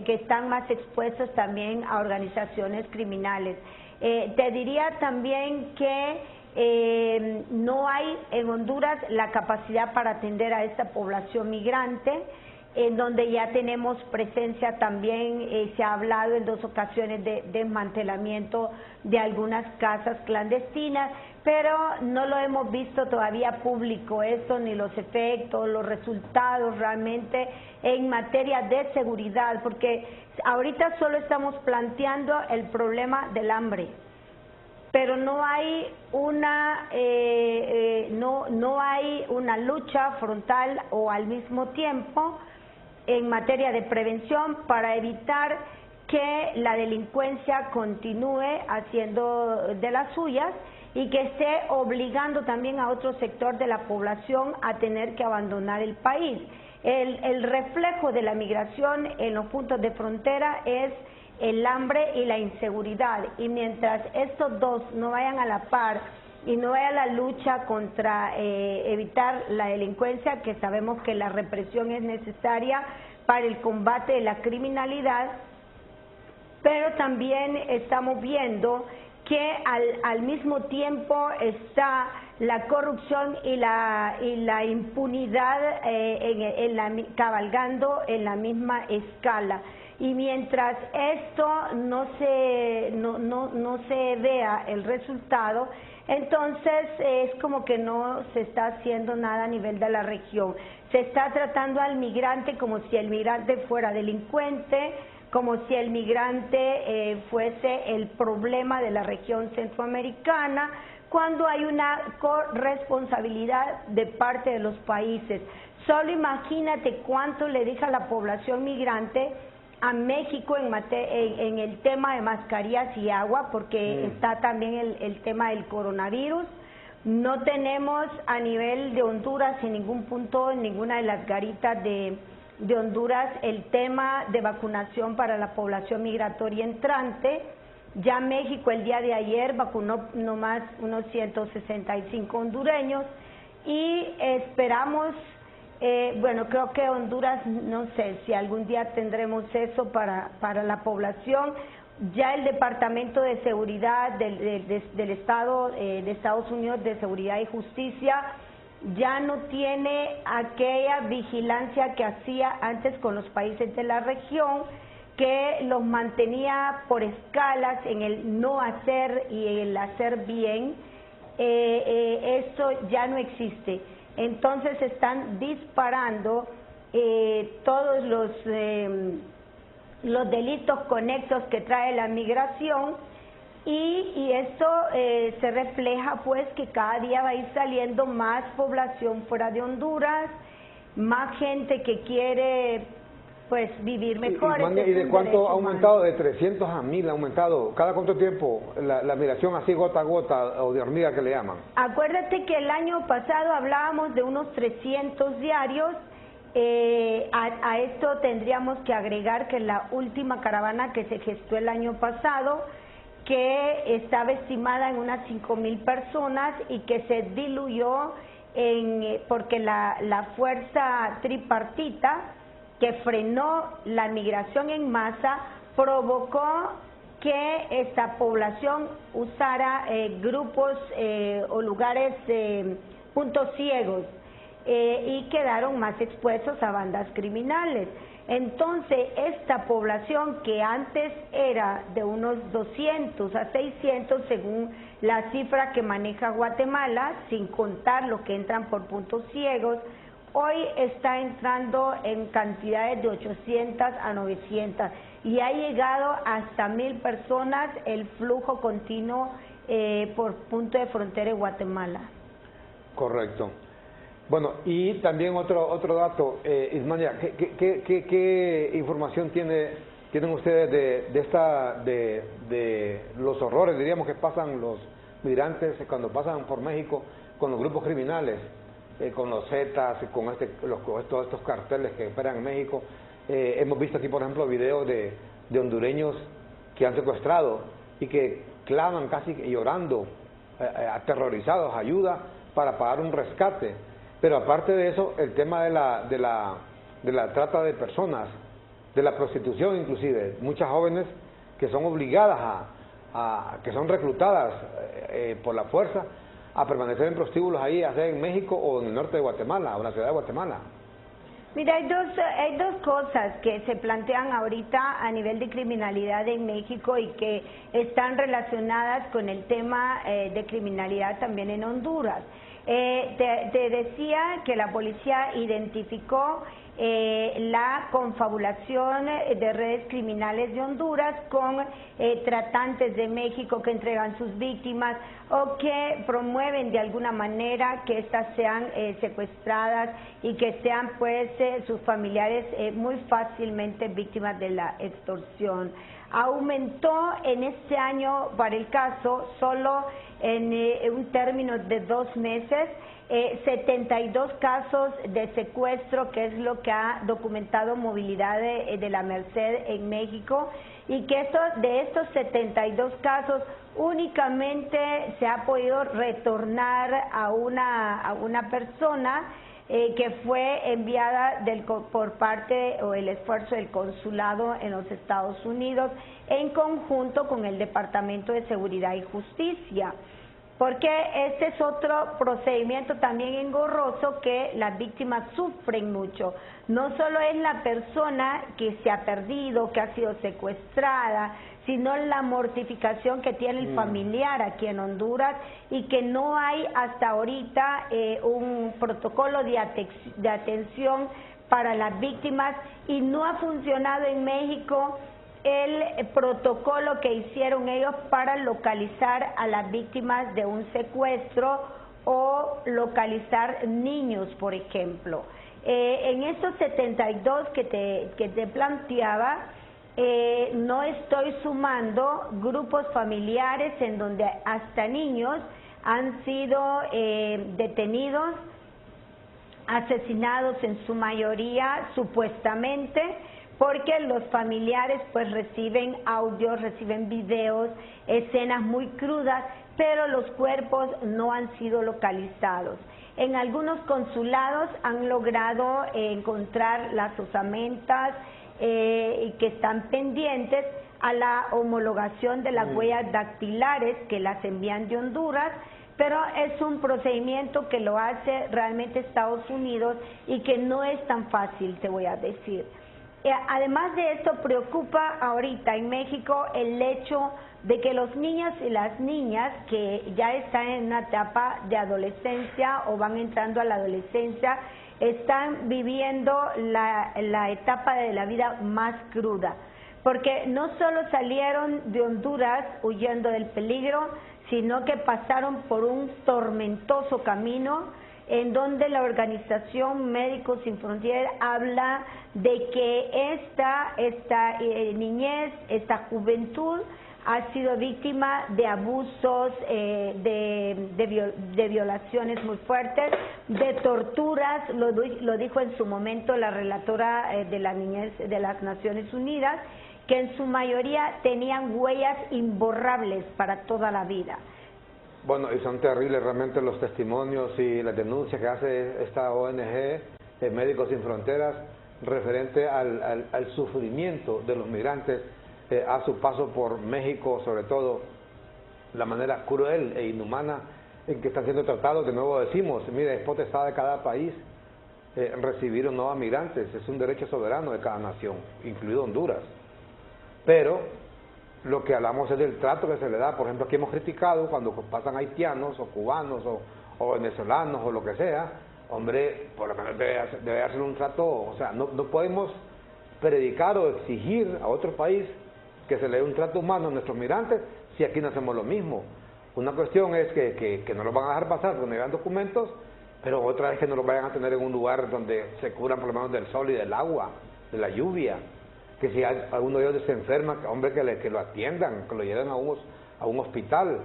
que están más expuestos también a organizaciones criminales. Te diría también que no hay en Honduras la capacidad para atender a esta población migrante, en donde ya tenemos presencia también, se ha hablado en 2 ocasiones de desmantelamiento de algunas casas clandestinas, pero no lo hemos visto todavía público esto, ni los efectos, los resultados realmente en materia de seguridad, porque ahorita solo estamos planteando el problema del hambre, pero no hay no hay una lucha frontal o al mismo tiempo en materia de prevención para evitar que la delincuencia continúe haciendo de las suyas y que esté obligando también a otro sector de la población a tener que abandonar el país. El reflejo de la migración en los puntos de frontera es el hambre y la inseguridad, y mientras estos dos no vayan a la par y no haya la lucha contra evitar la delincuencia, que sabemos que la represión es necesaria para el combate de la criminalidad, pero también estamos viendo que al mismo tiempo está la corrupción y la impunidad cabalgando en la misma escala. Y mientras esto no se vea el resultado, entonces es como que no se está haciendo nada a nivel de la región. Se está tratando al migrante como si el migrante fuera delincuente, como si el migrante fuese el problema de la región centroamericana, cuando hay una corresponsabilidad de parte de los países. Solo imagínate cuánto le deja la población migrante a México en el tema de mascarillas y agua, porque está también el tema del coronavirus. No tenemos a nivel de Honduras en ningún punto, en ninguna de las garitas de Honduras, el tema de vacunación para la población migratoria entrante. Ya México el día de ayer vacunó nomás unos 165 hondureños y esperamos, bueno, creo que Honduras, no sé si algún día tendremos eso para la población. Ya el Departamento de Seguridad del Estado de Estados Unidos de Seguridad y Justicia ya no tiene aquella vigilancia que hacía antes con los países de la región, que los mantenía por escalas en el no hacer y el hacer bien. Esto ya no existe. Entonces están disparando todos los delitos conexos que trae la migración, y esto se refleja pues que cada día va a ir saliendo más población fuera de Honduras, más gente que quiere pues vivir mejor. ¿Y de cuánto ha aumentado? De 300 a 1000 ha aumentado. ¿Cada cuánto tiempo la migración así gota a gota o de hormiga que le llaman? Acuérdate que el año pasado hablábamos de unos 300 diarios. A esto tendríamos que agregar que la última caravana que se gestó el año pasado, que estaba estimada en unas 5,000 personas y que se diluyó porque la fuerza tripartita que frenó la migración en masa provocó que esta población usara grupos o lugares, puntos ciegos, y quedaron más expuestos a bandas criminales. Entonces, esta población que antes era de unos 200 a 600, según la cifra que maneja Guatemala, sin contar lo que entran por puntos ciegos, hoy está entrando en cantidades de 800 a 900 y ha llegado hasta 1000 personas el flujo continuo por punto de frontera de Guatemala. Correcto. Bueno, y también otro dato, Ismania, ¿qué información tienen ustedes de los horrores, diríamos, que pasan los migrantes cuando pasan por México con los grupos criminales, con los Zetas, con todos estos carteles que operan en México? Hemos visto aquí, por ejemplo, videos de hondureños que han secuestrado y que claman casi llorando, aterrorizados, ayuda para pagar un rescate. Pero aparte de eso, el tema de la trata de personas, de la prostitución inclusive, muchas jóvenes que son obligadas que son reclutadas por la fuerza a permanecer en prostíbulos ahí, ya sea en México o en el norte de Guatemala, o en la ciudad de Guatemala. Mira, hay dos cosas que se plantean ahorita a nivel de criminalidad en México y que están relacionadas con el tema de criminalidad también en Honduras. Te decía que la policía identificó la confabulación de redes criminales de Honduras con tratantes de México que entregan sus víctimas o que promueven de alguna manera que éstas sean secuestradas y que sean pues sus familiares muy fácilmente víctimas de la extorsión. Aumentó en este año para el caso, solo en un término de 2 meses, 72 casos de secuestro, que es lo que ha documentado Movilidad de la Merced en México, y que de estos 72 casos únicamente se ha podido retornar a una persona que fue enviada por parte o el esfuerzo del consulado en los Estados Unidos en conjunto con el Departamento de Seguridad y Justicia. porque este es otro procedimiento también engorroso que las víctimas sufren mucho. No solo es la persona que se ha perdido, que ha sido secuestrada, sino la mortificación que tiene el familiar aquí en Honduras y que no hay hasta ahorita un protocolo de atención para las víctimas, y no ha funcionado en México el protocolo que hicieron ellos para localizar a las víctimas de un secuestro o localizar niños, por ejemplo. En estos 72 que te planteaba, no estoy sumando grupos familiares en donde hasta niños han sido detenidos, asesinados en su mayoría supuestamente, porque los familiares pues reciben audios, reciben videos, escenas muy crudas, pero los cuerpos no han sido localizados. En algunos consulados han logrado encontrar las osamentas que están pendientes a la homologación de las huellas dactilares que las envían de Honduras, pero es un procedimiento que lo hace realmente Estados Unidos y que no es tan fácil, te voy a decir. Además de esto, preocupa ahorita en México el hecho de que los niños y las niñas que ya están en una etapa de adolescencia o van entrando a la adolescencia, están viviendo la etapa de la vida más cruda, porque no solo salieron de Honduras huyendo del peligro, sino que pasaron por un tormentoso camino en donde la organización Médicos Sin Fronteras habla de que esta niñez, esta juventud ha sido víctima de abusos, de violaciones muy fuertes, de torturas, lo dijo en su momento la relatora de la niñez de las Naciones Unidas, que en su mayoría tenían huellas imborrables para toda la vida. Bueno, y son terribles realmente los testimonios y las denuncias que hace esta ONG, Médicos Sin Fronteras, referente al sufrimiento de los migrantes a su paso por México, sobre todo la manera cruel e inhumana en que están siendo tratados. De nuevo decimos, mire, es potestad de cada país recibir o no a migrantes, es un derecho soberano de cada nación, incluido Honduras. Pero lo que hablamos es del trato que se le da. Por ejemplo, aquí hemos criticado cuando pasan haitianos o cubanos o venezolanos o lo que sea. Hombre, por lo menos debe hacer un trato. O sea, no podemos predicar o exigir a otro país que se le dé un trato humano a nuestros migrantes si aquí no hacemos lo mismo. Una cuestión es que no los van a dejar pasar porque no llevan documentos, pero otra es que no los vayan a tener en un lugar donde se cubran por lo menos del sol y del agua, de la lluvia. Que si alguno de ellos se enferma, hombre, que lo atiendan, que lo lleven a un hospital,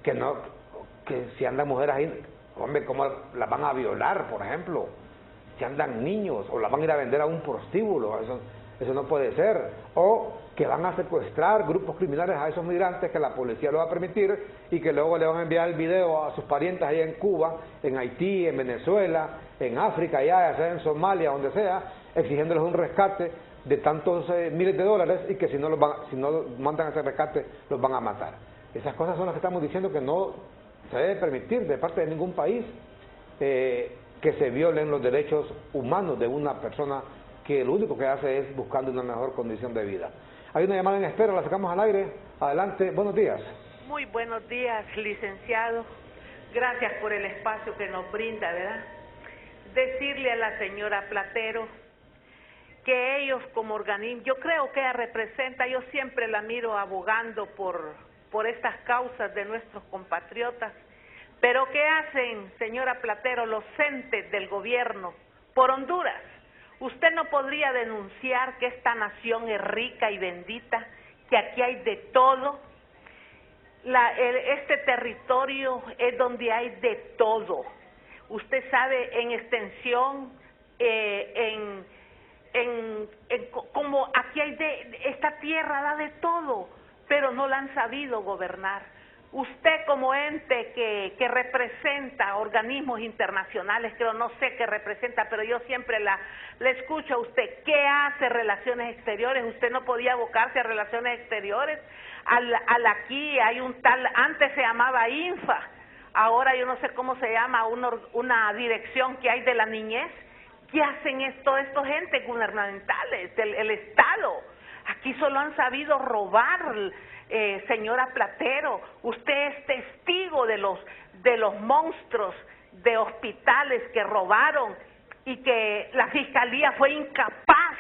que si andan mujeres ahí, hombre, ¿cómo las van a violar, por ejemplo? Si andan niños, o las van a ir a vender a un prostíbulo, eso no puede ser. O que van a secuestrar grupos criminales a esos migrantes, que la policía lo va a permitir, y que luego le van a enviar el video a sus parientes ahí en Cuba, en Haití, en Venezuela, en África, ya sea en Somalia, donde sea, exigiéndoles un rescate de tantos miles de dólares, y que si no mandan ese rescate los van a matar. Esas cosas son las que estamos diciendo que no se debe permitir de parte de ningún país, que se violen los derechos humanos de una persona que lo único que hace es buscando una mejor condición de vida. Hay una llamada en espera, la sacamos al aire. Adelante, buenos días. Muy buenos días, licenciado. Gracias por el espacio que nos brinda, ¿verdad? Decirle a la señora Platero que ellos como organismo, yo creo que ella representa, yo siempre la miro abogando por estas causas de nuestros compatriotas, pero ¿qué hacen, señora Platero, los entes del gobierno por Honduras? Usted no podría denunciar que esta nación es rica y bendita, que aquí hay de todo. Este territorio es donde hay de todo. Usted sabe, en extensión, como aquí hay esta tierra da de todo, pero no la han sabido gobernar. Usted como ente que representa organismos internacionales, creo, no sé qué representa, pero yo siempre la escucho a usted. ¿Qué hace Relaciones Exteriores? Usted no podía abocarse a Relaciones Exteriores. Aquí hay un tal, antes se llamaba INFA, ahora yo no sé cómo se llama, una dirección que hay de la niñez. ¿Qué hacen esto gente gubernamentales, el Estado? Aquí solo han sabido robar, señora Platero. Usted es testigo de los monstruos de hospitales que robaron y que la Fiscalía fue incapaz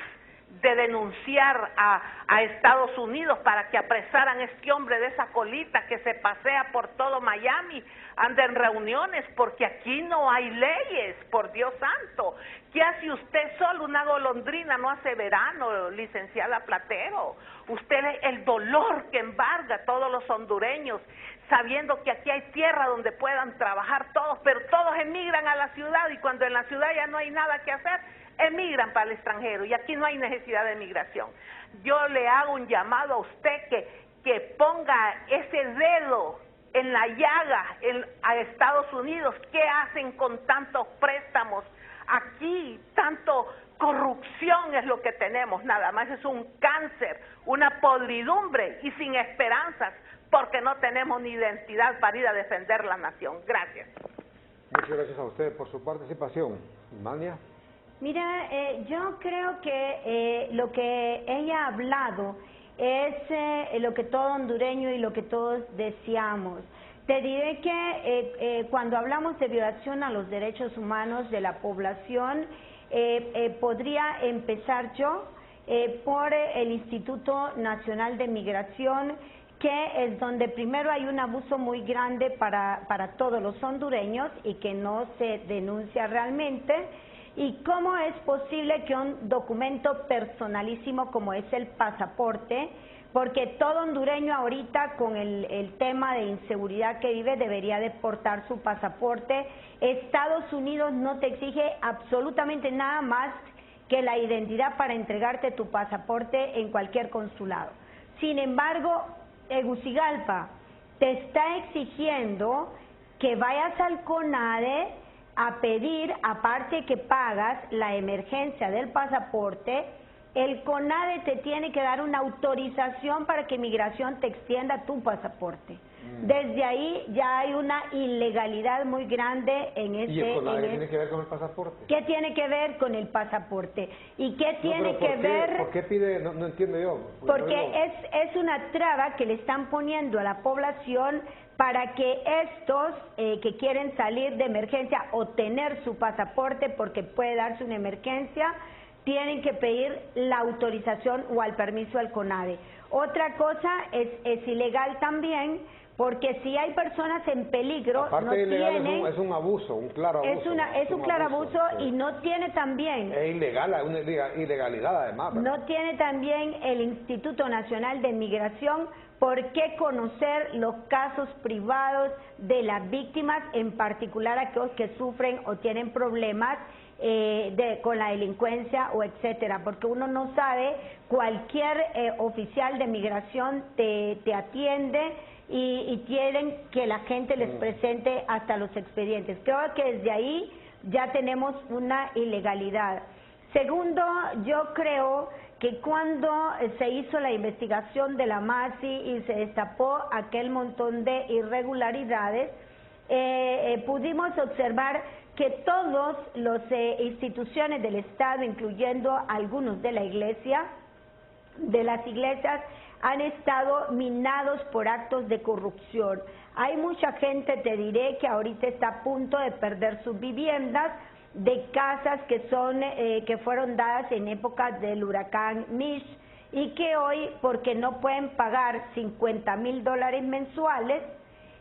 de denunciar a Estados Unidos para que apresaran a este hombre de esa colita que se pasea por todo Miami, anda en reuniones, porque aquí no hay leyes, por Dios santo. ¿Qué hace usted solo? Una golondrina no hace verano, licenciada Platero. Usted es el dolor que embarga a todos los hondureños, sabiendo que aquí hay tierra donde puedan trabajar todos, pero todos emigran a la ciudad, y cuando en la ciudad ya no hay nada que hacer, emigran para el extranjero, y aquí no hay necesidad de migración. Yo le hago un llamado a usted que ponga ese dedo en la llaga a Estados Unidos. ¿Qué hacen con tantos préstamos? Aquí tanto corrupción es lo que tenemos, nada más es un cáncer, una podridumbre y sin esperanzas, porque no tenemos ni identidad para ir a defender la nación. Gracias. Muchas gracias a usted por su participación. Mania. Mira, yo creo que lo que ella ha hablado es lo que todo hondureño y lo que todos deseamos. Te diré que cuando hablamos de violación a los derechos humanos de la población, podría empezar yo por el Instituto Nacional de Migración, que es donde primero hay un abuso muy grande para todos los hondureños y que no se denuncia realmente. ¿Y cómo es posible que un documento personalísimo como es el pasaporte, porque todo hondureño ahorita con el tema de inseguridad que vive debería de portar su pasaporte? Estados Unidos no te exige absolutamente nada más que la identidad para entregarte tu pasaporte en cualquier consulado. Sin embargo, Tegucigalpa te está exigiendo que vayas al CONADE a pedir, aparte que pagas la emergencia del pasaporte, el CONADE te tiene que dar una autorización para que Migración te extienda tu pasaporte. Desde ahí ya hay una ilegalidad muy grande en este... ¿Y el CONADE qué tiene que ver con el pasaporte? ¿Qué tiene que ver con el pasaporte? ¿Y qué tiene que ver...? ¿Por qué pide? No entiendo yo. Porque es una traba que le están poniendo a la población para que estos que quieren salir de emergencia o tener su pasaporte porque puede darse una emergencia, tienen que pedir la autorización o el permiso al CONADE. Otra cosa es ilegal también, porque si hay personas en peligro, aparte no de ilegal, tienen... es un abuso, un claro abuso. Es un claro abuso, sí. Y no tiene también... Es ilegal, es una ilegalidad además. ¿verdad? No tiene también el Instituto Nacional de Migración por qué conocer los casos privados de las víctimas, en particular aquellos que sufren o tienen problemas con la delincuencia o etcétera, porque uno no sabe, cualquier oficial de migración te atiende y quieren que la gente les presente hasta los expedientes. Creo que desde ahí ya tenemos una ilegalidad. Segundo, yo creo que cuando se hizo la investigación de la MASI y se destapó aquel montón de irregularidades, pudimos observar que todas las instituciones del Estado, incluyendo algunos de las iglesias, han estado minados por actos de corrupción. Hay mucha gente, te diré, que ahorita está a punto de perder sus viviendas, de casas que fueron dadas en épocas del huracán Mish, y que hoy, porque no pueden pagar $50,000 mensuales,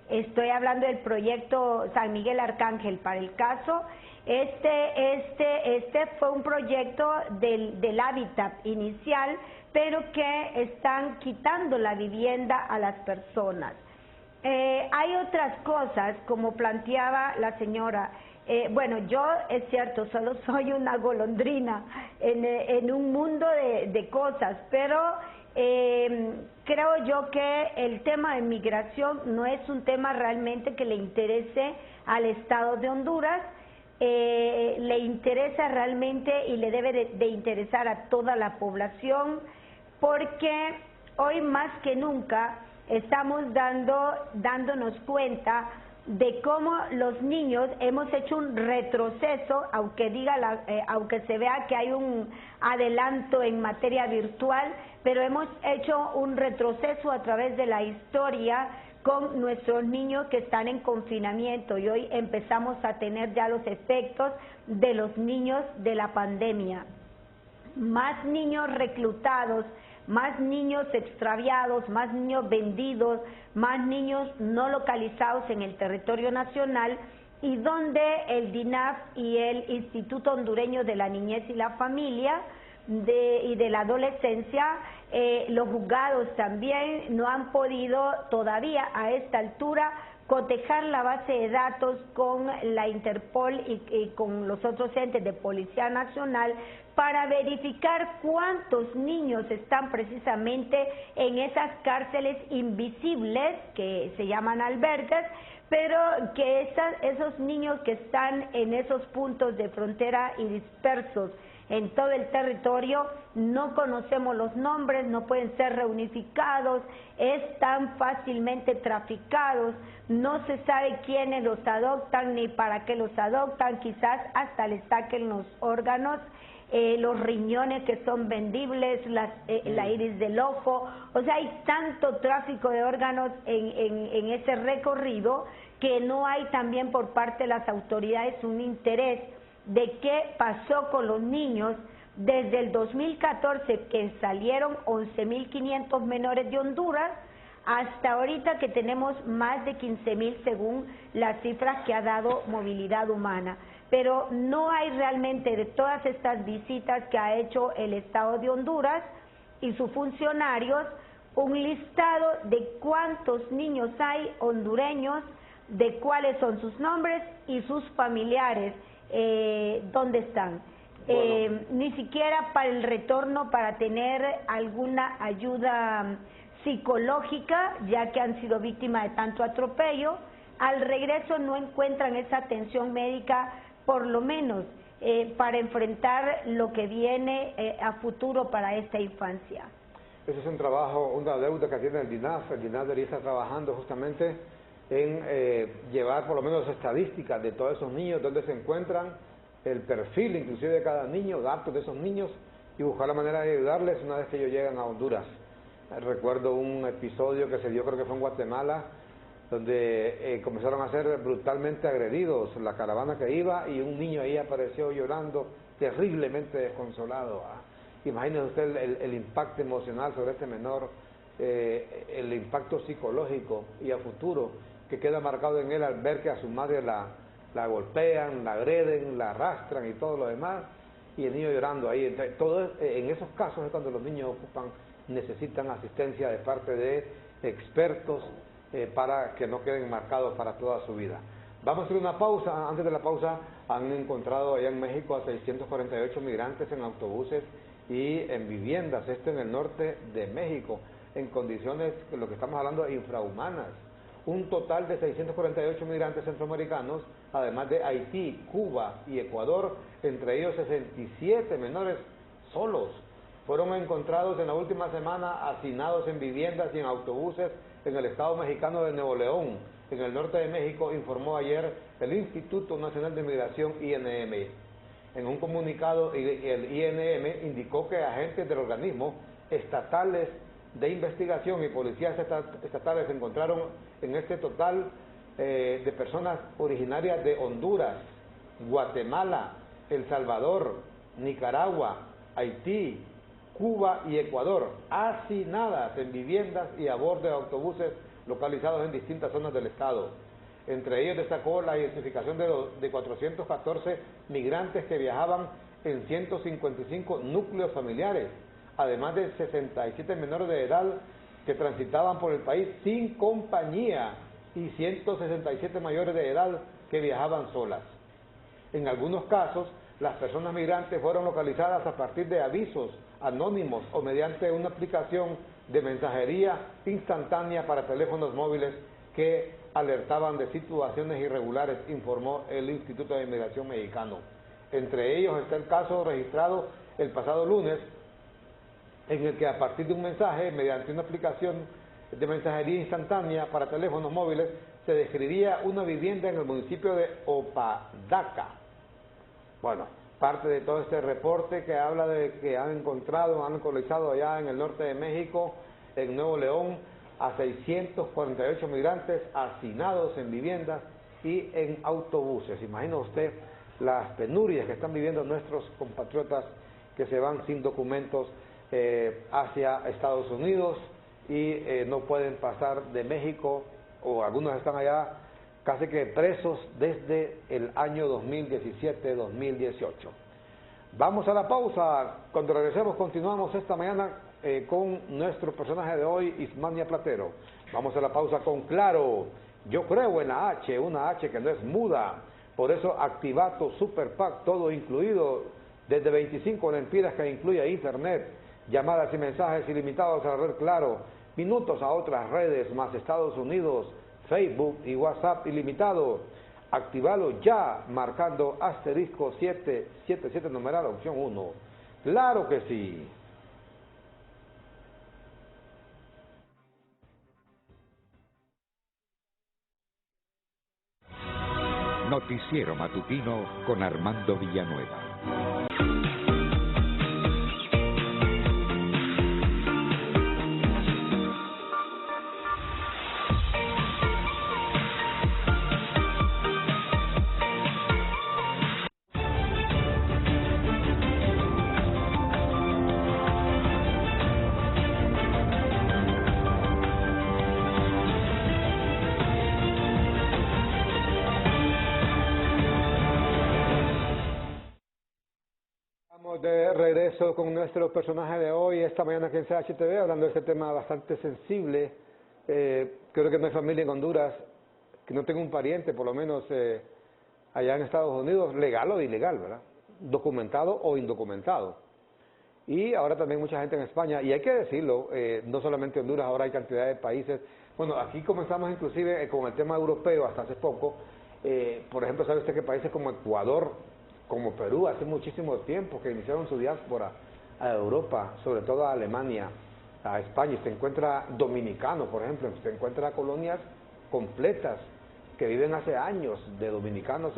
estoy hablando del proyecto San Miguel Arcángel para el caso, este fue un proyecto del hábitat inicial, pero que están quitando la vivienda a las personas. Hay otras cosas, como planteaba la señora. Bueno, yo, es cierto, solo soy una golondrina en un mundo de cosas, pero creo yo que el tema de migración no es un tema realmente que le interese al Estado de Honduras. Le interesa realmente y le debe de interesar a toda la población, porque hoy más que nunca estamos dándonos cuenta de cómo los niños hemos hecho un retroceso, aunque aunque se vea que hay un adelanto en materia virtual, pero hemos hecho un retroceso a través de la historia con nuestros niños que están en confinamiento, y hoy empezamos a tener ya los efectos de los niños de la pandemia. Más niños reclutados, más niños extraviados, más niños vendidos, más niños no localizados en el territorio nacional, y donde el DINAF y el Instituto Hondureño de la Niñez y la Familia y de la Adolescencia, los juzgados también no han podido todavía a esta altura cotejar la base de datos con la Interpol y con los otros entes de Policía Nacional para verificar cuántos niños están precisamente en esas cárceles invisibles que se llaman albergues, pero que esos niños que están en esos puntos de frontera y dispersos en todo el territorio, no conocemos los nombres, no pueden ser reunificados, están fácilmente traficados, no se sabe quiénes los adoptan ni para qué los adoptan, quizás hasta les saquen los órganos, los riñones que son vendibles, la iris del ojo. O sea, hay tanto tráfico de órganos en ese recorrido que no hay también por parte de las autoridades un interés de qué pasó con los niños desde el 2014, que salieron 11.500 menores de Honduras, hasta ahorita que tenemos más de 15.000 según las cifras que ha dado Movilidad Humana. Pero no hay realmente, de todas estas visitas que ha hecho el Estado de Honduras y sus funcionarios, un listado de cuántos niños hay hondureños, de cuáles son sus nombres y sus familiares, dónde están. Bueno. Ni siquiera para el retorno, para tener alguna ayuda psicológica, ya que han sido víctimas de tanto atropello, al regreso no encuentran esa atención médica, por lo menos para enfrentar lo que viene a futuro para esta infancia. Ese es un trabajo, una deuda que tiene el DINAF. El DINAF debería estar trabajando justamente en llevar por lo menos estadísticas de todos esos niños, dónde se encuentran, el perfil inclusive de cada niño, datos de esos niños, y buscar la manera de ayudarles una vez que ellos llegan a Honduras. Recuerdo un episodio que se dio, creo que fue en Guatemala, donde comenzaron a ser brutalmente agredidos la caravana que iba, y un niño ahí apareció llorando, terriblemente desconsolado. Imagínese usted el impacto emocional sobre este menor, el impacto psicológico y a futuro que queda marcado en él al ver que a su madre la golpean, la agreden, la arrastran y todo lo demás, y el niño llorando ahí. Entonces, en esos casos es cuando los niños necesitan asistencia de parte de expertos para que no queden marcados para toda su vida. Vamos a hacer una pausa. Antes de la pausa, han encontrado allá en México a 648 migrantes en autobuses y en viviendas, esto en el norte de México, en condiciones, lo que estamos hablando, infrahumanas. Un total de 648 migrantes centroamericanos, además de Haití, Cuba y Ecuador, entre ellos 67 menores solos, fueron encontrados en la última semana hacinados en viviendas y en autobuses en el estado mexicano de Nuevo León, en el norte de México, informó ayer el Instituto Nacional de Migración, INM. En un comunicado, el INM indicó que agentes del organismo estatales de investigación y policías estatales encontraron en este total de personas originarias de Honduras, Guatemala, El Salvador, Nicaragua, Haití, Cuba y Ecuador, hacinadas en viviendas y a bordo de autobuses localizados en distintas zonas del estado. Entre ellos destacó la identificación de 414 migrantes que viajaban en 155 núcleos familiares, además de 67 menores de edad que transitaban por el país sin compañía y 167 mayores de edad que viajaban solas. En algunos casos, las personas migrantes fueron localizadas a partir de avisos anónimos o mediante una aplicación de mensajería instantánea para teléfonos móviles que alertaban de situaciones irregulares, informó el Instituto de Inmigración Mexicano. Entre ellos está el caso registrado el pasado lunes, en el que a partir de un mensaje, mediante una aplicación de mensajería instantánea para teléfonos móviles, se describía una vivienda en el municipio de Opadaca. Bueno, parte de todo este reporte que habla de que han localizado allá en el norte de México, en Nuevo León, a 648 migrantes hacinados en viviendas y en autobuses. Imagina usted las penurias que están viviendo nuestros compatriotas que se van sin documentos hacia Estados Unidos y no pueden pasar de México, o algunos están allá casi que presos desde el año 2017-2018. Vamos a la pausa. Cuando regresemos continuamos esta mañana con nuestro personaje de hoy, Ismania Platero. Vamos a la pausa con Claro. Yo creo en la H, una H que no es muda. Por eso Activato Super Pack, todo incluido, desde 25 lempiras, que incluye internet, llamadas y mensajes ilimitados a la red Claro, minutos a otras redes, más Estados Unidos, Facebook y WhatsApp ilimitado. Activalo ya, marcando asterisco 777 numeral opción 1. ¡Claro que sí! Noticiero Matutino con Armando Villanueva. De regreso con nuestro personaje de hoy, esta mañana aquí en CHTV, hablando de este tema bastante sensible. Creo que no hay familia en Honduras que no tenga un pariente, por lo menos allá en Estados Unidos, legal o ilegal, ¿verdad? Documentado o indocumentado. Y ahora también mucha gente en España, y hay que decirlo, no solamente Honduras, ahora hay cantidad de países. Bueno, aquí comenzamos inclusive con el tema europeo hasta hace poco. Por ejemplo, ¿sabe usted que países como Ecuador, como Perú, hace muchísimo tiempo que iniciaron su diáspora a Europa, sobre todo a Alemania, a España? Se encuentra dominicanos, por ejemplo, se encuentra colonias completas que viven hace años de dominicanos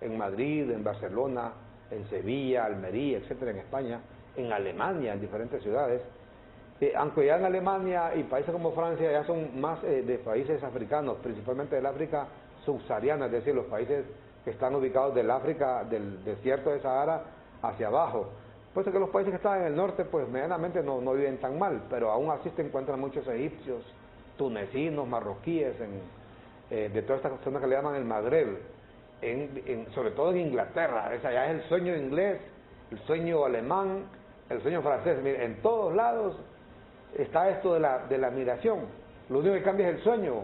en Madrid, en Barcelona, en Sevilla, Almería, etcétera, en España, en Alemania, en diferentes ciudades. Aunque ya en Alemania y países como Francia ya son más de países africanos, principalmente del África subsahariana, es decir, los países que están ubicados del África, del desierto de Sahara hacia abajo. Pues es que los países que están en el norte, pues medianamente no viven tan mal, pero aún así se encuentran muchos egipcios, tunecinos, marroquíes, de toda esta zona que le llaman el Magreb, sobre todo en Inglaterra. Allá es el sueño inglés, el sueño alemán, el sueño francés. Mire, en todos lados está esto de la migración. Lo único que cambia es el sueño,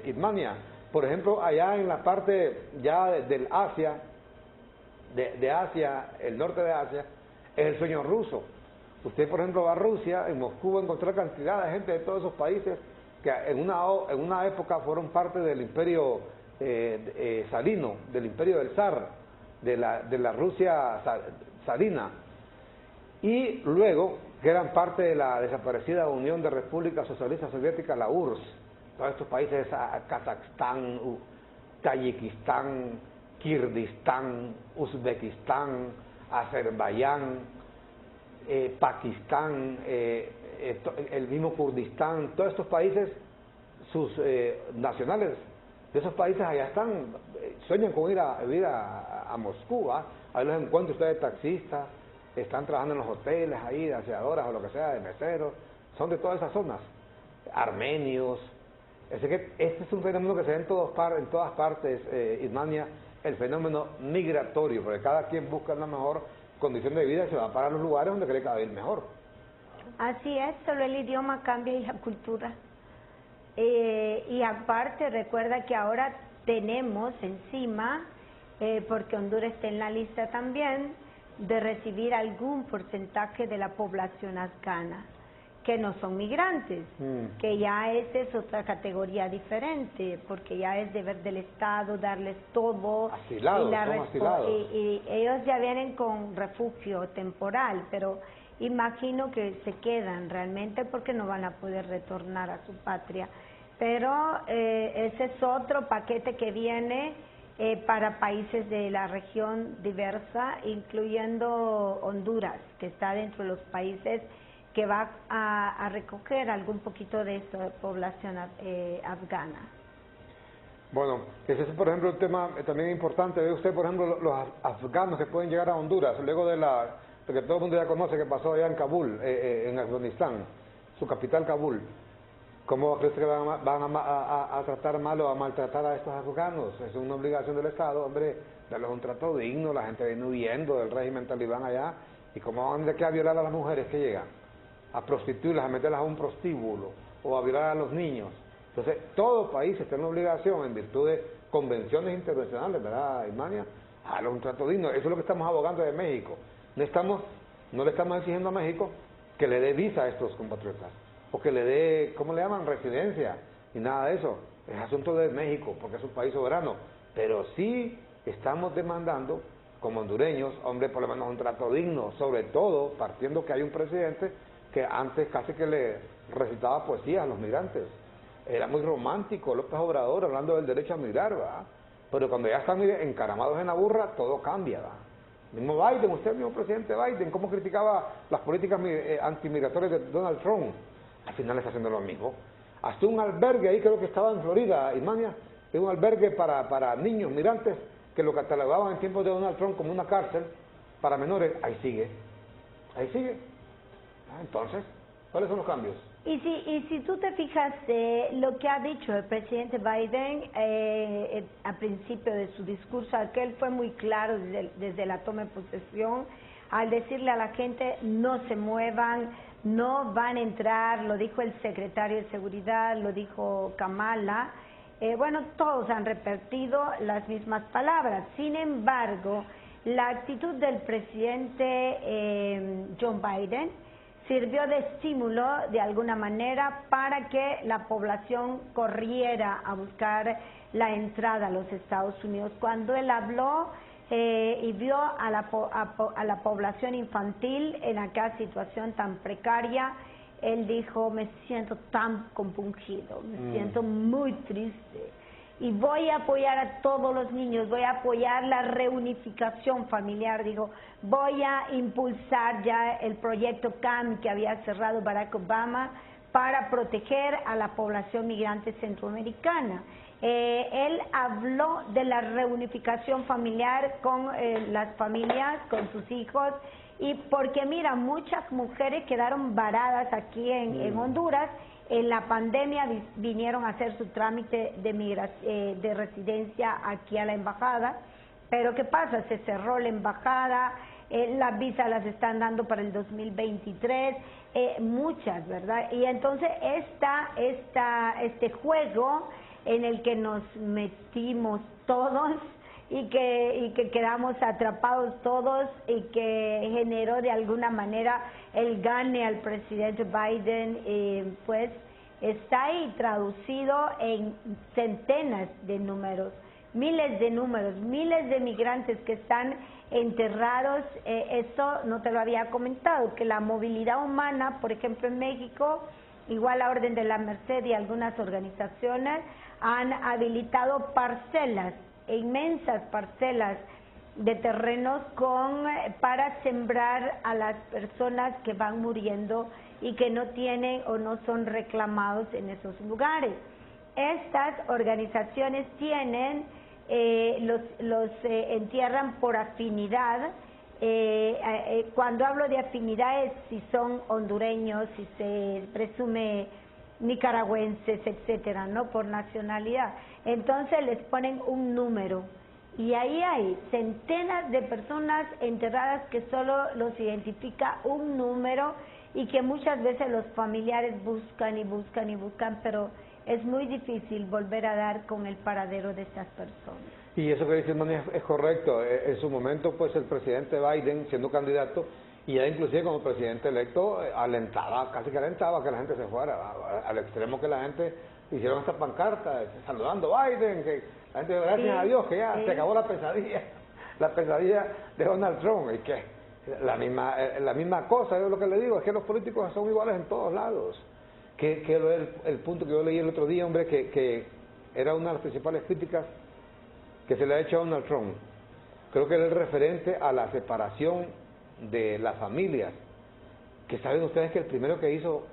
Ismania. Por ejemplo, allá en la parte ya del Asia, de Asia, el norte de Asia, es el sueño ruso. Usted, por ejemplo, va a Rusia, en Moscú, va a encontrar cantidad de gente de todos esos países que en una época fueron parte del imperio zarino, del imperio del zar, de la Rusia zarina, y luego que eran parte de la desaparecida Unión de Repúblicas Socialistas Soviéticas, la URSS. Todos estos países, Kazajstán, Tayikistán, Kirguistán, Uzbekistán, Azerbaiyán, Pakistán, el mismo Kurdistán, todos estos países, sus nacionales de esos países allá están, sueñan con ir a Moscú, ¿eh? Ahí los encuentran ustedes taxistas, están trabajando en los hoteles ahí, de aseadoras o lo que sea, de meseros, son de todas esas zonas, armenios. Así que este es un fenómeno que se ve en todas partes, Ismania, el fenómeno migratorio, porque cada quien busca una mejor condición de vida y se va para los lugares donde cree que va a vivir mejor. Así es, solo el idioma cambia y la cultura. Y aparte, recuerda que ahora tenemos encima, porque Honduras está en la lista también, de recibir algún porcentaje de la población afgana, que no son migrantes, que ya esa es otra categoría diferente, porque ya es deber del Estado darles todo, asilados, y ellos ya vienen con refugio temporal, pero imagino que se quedan realmente porque no van a poder retornar a su patria. pero ese es otro paquete que viene para países de la región diversa, incluyendo Honduras, que está dentro de los países que va a recoger algún poquito de esta población afgana. Bueno, ese es, por ejemplo, un tema también importante. Ve usted, por ejemplo, los afganos que pueden llegar a Honduras, luego de que todo el mundo ya conoce que pasó allá en Kabul, en Afganistán, su capital Kabul. ¿Cómo crees que van a tratar mal o a maltratar a estos afganos? Es una obligación del Estado, hombre, darles un trato digno. La gente viene huyendo del régimen talibán allá. ¿Y cómo van de qué a violar a las mujeres que llegan? A prostituirlas, a meterlas a un prostíbulo o a violar a los niños. Entonces, todo país está en la obligación, en virtud de convenciones internacionales, ¿verdad, Imania? A darles un trato digno. Eso es lo que estamos abogando de México. No le estamos exigiendo a México que le dé visa a estos compatriotas, o que le dé, ¿cómo le llaman?, residencia, y nada de eso. Es asunto de México, porque es un país soberano. Pero sí estamos demandando, como hondureños, hombre, por lo menos un trato digno, sobre todo partiendo que hay un presidente que antes casi que le recitaba poesía a los migrantes. Era muy romántico López Obrador hablando del derecho a migrar, ¿verdad? Pero cuando ya están encaramados en la burra, todo cambia, ¿verdad? Mismo Biden, usted mismo presidente Biden, cómo criticaba las políticas antimigratorias de Donald Trump. Al final está haciendo lo mismo. Hasta un albergue ahí, creo que estaba en Florida, Imania, un albergue para niños migrantes que lo catalogaban en tiempos de Donald Trump como una cárcel para menores. Ahí sigue. Entonces, ¿cuáles son los cambios? Y si tú te fijas lo que ha dicho el presidente Biden al principio de su discurso, aquel fue muy claro desde la toma de posesión, al decirle a la gente no se muevan, no van a entrar, lo dijo el secretario de Seguridad, lo dijo Kamala, bueno, todos han repetido las mismas palabras. Sin embargo, la actitud del presidente Joe Biden sirvió de estímulo de alguna manera para que la población corriera a buscar la entrada a los Estados Unidos. Cuando él habló y vio a la población infantil en aquella situación tan precaria, él dijo, me siento tan compungido, me siento muy triste. Y voy a apoyar a todos los niños, voy a apoyar la reunificación familiar, digo, voy a impulsar ya el proyecto CAM que había cerrado Barack Obama para proteger a la población migrante centroamericana. Él habló de la reunificación familiar con las familias, con sus hijos, y porque mira, muchas mujeres quedaron varadas aquí en Honduras. En la pandemia vinieron a hacer su trámite de residencia aquí a la embajada, pero ¿qué pasa? Se cerró la embajada, las visas las están dando para el 2023, muchas, ¿verdad? Y entonces este juego en el que nos metimos todos y que quedamos atrapados todos y que generó de alguna manera el gane al presidente Biden, pues está ahí traducido en centenas de números, miles de migrantes que están enterrados. Esto no te lo había comentado, que la movilidad humana, por ejemplo en México, igual la Orden de la Merced y algunas organizaciones han habilitado parcelas, inmensas parcelas de terrenos para sembrar a las personas que van muriendo y que no tienen o no son reclamados en esos lugares. Estas organizaciones tienen, los entierran por afinidad. Cuando hablo de afinidades, si son hondureños, si se presume nicaragüenses, etcétera, ¿no? Por nacionalidad. Entonces les ponen un número y ahí hay centenas de personas enterradas que solo los identifica un número y que muchas veces los familiares buscan y buscan y buscan, pero es muy difícil volver a dar con el paradero de estas personas. Y eso que dice Mani es correcto. En su momento, pues el presidente Biden, siendo candidato, y ya inclusive como presidente electo, casi que alentaba que la gente se fuera, al extremo que la gente hicieron esta pancarta saludando a Biden, que la gente, gracias a Dios, que ya se acabó la pesadilla de Donald Trump. Y que la misma cosa, yo lo que le digo es que los políticos son iguales en todos lados, que el punto que yo leí el otro día, hombre, que era una de las principales críticas que se le ha hecho a Donald Trump. Creo que era el referente a la separación de las familias. Que saben ustedes que el primero que hizo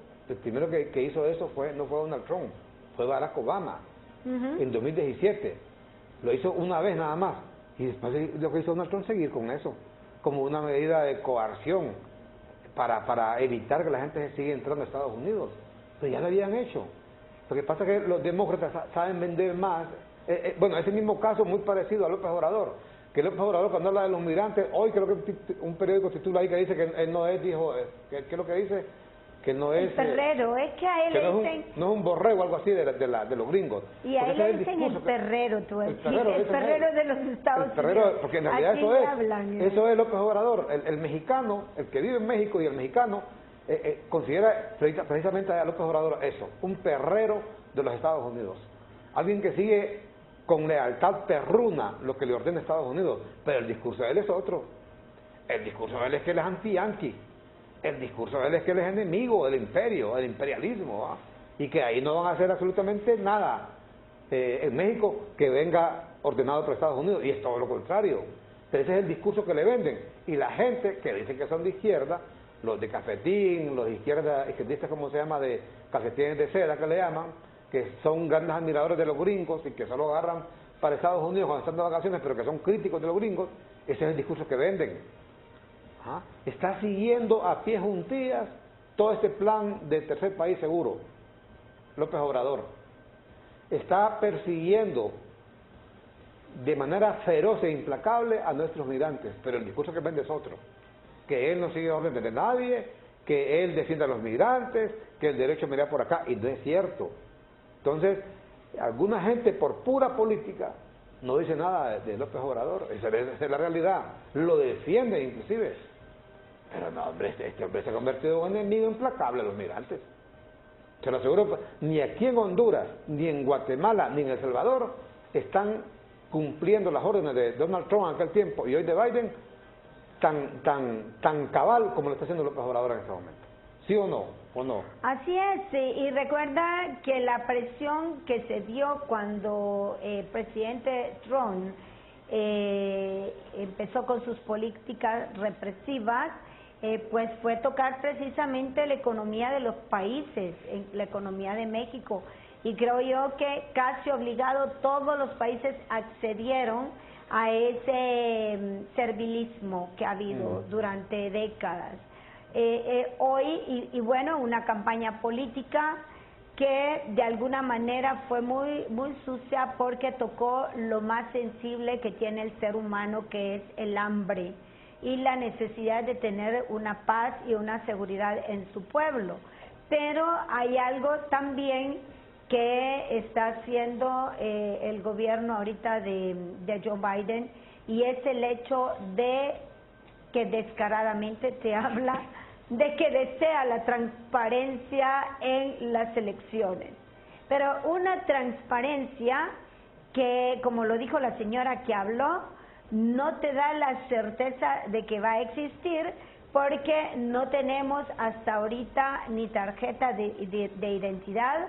eso no fue Donald Trump, fue Barack Obama, en 2017. Lo hizo una vez nada más. Y después lo que hizo Donald Trump seguir con eso, como una medida de coerción para evitar que la gente se siga entrando a Estados Unidos. Pero ya lo habían hecho. Lo que pasa es que los demócratas saben vender más. Bueno, ese mismo caso muy parecido a López Obrador. Que López Obrador, cuando habla de los migrantes, hoy creo que un periódico titula ahí que dice que él no es, dijo, ¿qué es lo que dice? Que no es... El perrero, es que a él le dicen... No es un borrego o algo así de los gringos. Y a él le dicen el perrero, tú el perrero de los Estados Unidos. Porque en realidad eso es López Obrador. El mexicano, el que vive en México y el mexicano, considera precisamente a López Obrador eso, un perrero de los Estados Unidos. Alguien que sigue con lealtad perruna lo que le ordena Estados Unidos, pero el discurso de él es otro. El discurso de él es que él es anti-yanqui. El discurso de él es que él es enemigo del imperio, del imperialismo, ¿va? Y que ahí no van a hacer absolutamente nada en México que venga ordenado por Estados Unidos, y es todo lo contrario. Pero ese es el discurso que le venden, y la gente que dice que son de izquierda, los de cafetín, los de izquierdistas, como se llama, de calcetines de seda que le llaman, que son grandes admiradores de los gringos y que solo agarran para Estados Unidos cuando están de vacaciones, pero que son críticos de los gringos, ese es el discurso que venden. Está siguiendo a pie juntillas todo este plan de tercer país seguro, López Obrador. Está persiguiendo de manera feroz e implacable a nuestros migrantes, pero el discurso que vende es otro, que él no sigue órdenes de nadie, que él defiende a los migrantes, que el derecho a mirar por acá, y no es cierto. Entonces, alguna gente por pura política no dice nada de López Obrador, esa es la realidad, lo defiende inclusive, pero no, hombre, este hombre se ha convertido en un enemigo implacable a los migrantes. Se lo aseguro, ni aquí en Honduras, ni en Guatemala, ni en El Salvador están cumpliendo las órdenes de Donald Trump en aquel tiempo y hoy de Biden tan cabal como lo está haciendo López Obrador en este momento. ¿Sí o no? ¿O no? Así es, y recuerda que la presión que se dio cuando el presidente Trump empezó con sus políticas represivas, pues fue tocar precisamente la economía de los países, la economía de México, y creo yo que casi obligado todos los países accedieron a ese servilismo que ha habido durante décadas. Hoy, y bueno, una campaña política que de alguna manera fue muy sucia porque tocó lo más sensible que tiene el ser humano, que es el hambre y la necesidad de tener una paz y una seguridad en su pueblo. Pero hay algo también que está haciendo el gobierno ahorita de Joe Biden, y es el hecho de que descaradamente te habla de que desea la transparencia en las elecciones, pero una transparencia que, como lo dijo la señora que habló, no te da la certeza de que va a existir, porque no tenemos hasta ahorita ni tarjeta de identidad.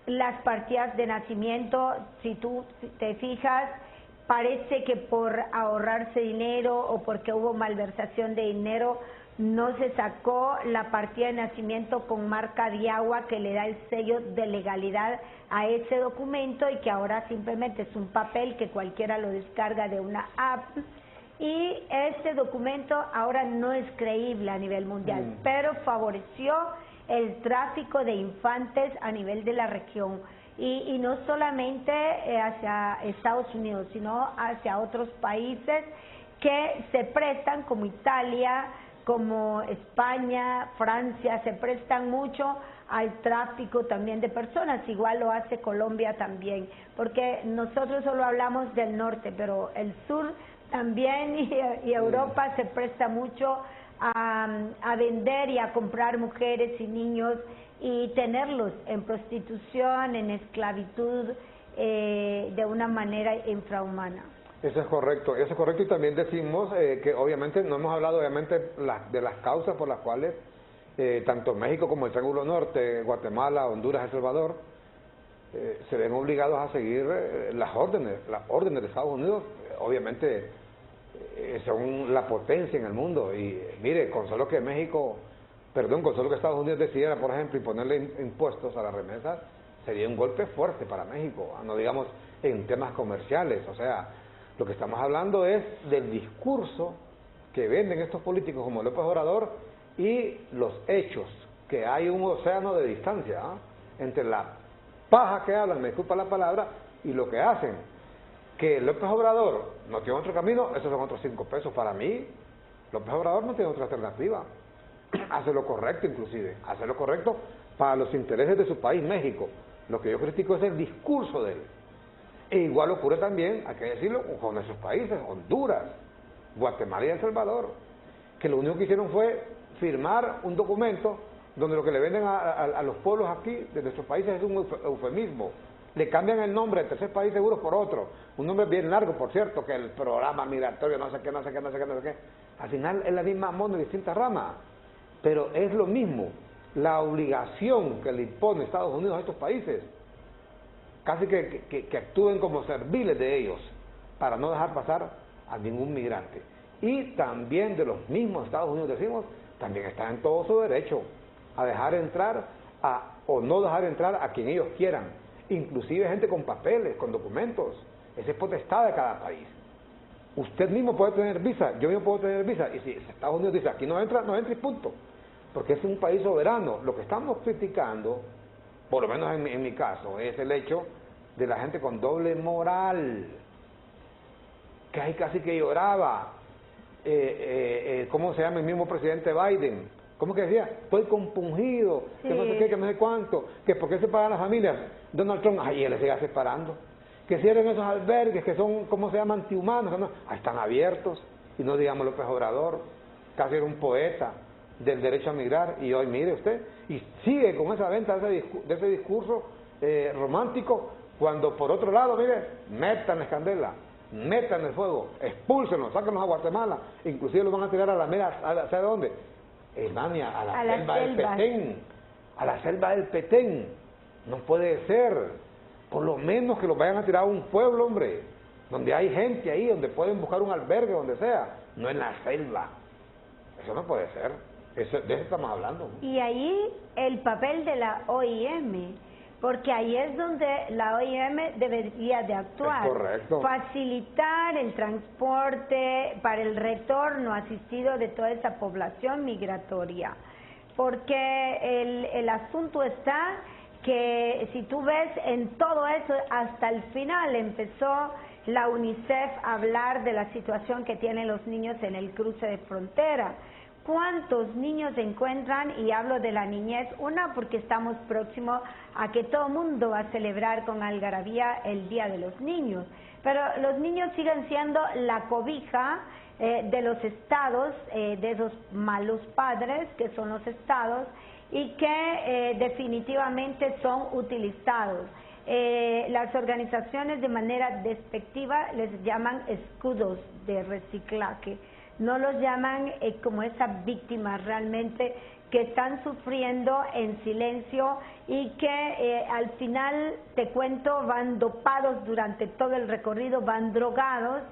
Las partidas de nacimiento, si tú te fijas, parece que por ahorrarse dinero o porque hubo malversación de dinero, no se sacó la partida de nacimiento con marca de agua que le da el sello de legalidad a ese documento, y que ahora simplemente es un papel que cualquiera lo descarga de una app, y este documento ahora no es creíble a nivel mundial, pero favoreció el tráfico de infantes a nivel de la región, y no solamente hacia Estados Unidos, sino hacia otros países que se prestan, como Italia, como España, Francia, se prestan mucho al tráfico también de personas. Igual lo hace Colombia también, porque nosotros solo hablamos del norte, pero el sur también y Europa se presta mucho a vender y a comprar mujeres y niños y tenerlos en prostitución, en esclavitud, de una manera infrahumana. Eso es correcto, y también decimos que obviamente no hemos hablado obviamente de las causas por las cuales tanto México como el Triángulo Norte, Guatemala, Honduras, El Salvador, se ven obligados a seguir las órdenes de Estados Unidos. Obviamente son la potencia en el mundo, y mire, con solo que Estados Unidos decidiera, por ejemplo, imponerle impuestos a las remesas, sería un golpe fuerte para México, no digamos en temas comerciales. O sea, lo que estamos hablando es del discurso que venden estos políticos como López Obrador y los hechos, que hay un océano de distancia entre la paja que hablan, me disculpa la palabra, y lo que hacen. Que López Obrador no tiene otro camino, esos son otros 5 pesos para mí. López Obrador no tiene otra alternativa. Hace lo correcto, inclusive, hace lo correcto para los intereses de su país, México. Lo que yo critico es el discurso de él. E igual ocurre también, hay que decirlo, con nuestros países, Honduras, Guatemala y El Salvador, que lo único que hicieron fue firmar un documento donde lo que le venden a los pueblos aquí de nuestros países es un eufemismo. Le cambian el nombre de tercer país seguro por otro, un nombre bien largo, por cierto, que el programa migratorio, no sé qué. Al final es la misma mono de distintas ramas, pero es lo mismo, la obligación que le impone Estados Unidos a estos países, casi que actúen como serviles de ellos, para no dejar pasar a ningún migrante. Y también de los mismos Estados Unidos, decimos, también está en todo su derecho a dejar entrar o no dejar entrar a quien ellos quieran, inclusive gente con papeles, con documentos. Esa es potestad de cada país. Usted mismo puede tener visa, yo mismo puedo tener visa, y si Estados Unidos dice aquí no entra y punto, porque es un país soberano. Lo que estamos criticando, por lo menos en mi caso, es el hecho de la gente con doble moral, que ahí casi que lloraba. ¿Cómo se llama el mismo presidente Biden? ¿Cómo que decía? Estoy compungido, sí, que no sé qué, que no sé cuánto, que por qué separan las familias. Donald Trump, ahí él le sigue separando. Que cierren esos albergues que son, ¿cómo se llaman? Antihumanos. ¿No? Ahí están abiertos. Y no digamos López Obrador, casi era un poeta del derecho a migrar, y hoy mire usted, y sigue con esa venta de ese discurso romántico, cuando por otro lado, mire, metan la escandela, metan el fuego, expúlsenlos, sáquenlos a Guatemala, inclusive los van a tirar a la mera, ¿sabe dónde? Hermania, a la selva del Petén, a la selva del Petén. No puede ser, por lo menos que los vayan a tirar a un pueblo, hombre, donde hay gente ahí, donde pueden buscar un albergue, donde sea, no en la selva. Eso no puede ser, de eso estamos hablando. Y ahí el papel de la OIM, porque ahí es donde la OIM debería de actuar. Es correcto. Facilitar el transporte para el retorno asistido de toda esa población migratoria, porque el asunto está que si tú ves en todo eso, hasta el final empezó la UNICEF a hablar de la situación que tienen los niños en el cruce de frontera. ¿Cuántos niños se encuentran? Y hablo de la niñez, una porque estamos próximos a que todo el mundo va a celebrar con algarabía el Día de los Niños, pero los niños siguen siendo la cobija de los estados, de esos malos padres que son los estados, y que definitivamente son utilizados. Las organizaciones de manera despectiva les llaman escudos de reciclaje, no los llaman como esas víctimas realmente que están sufriendo en silencio y que al final, te cuento, van dopados durante todo el recorrido, van drogados,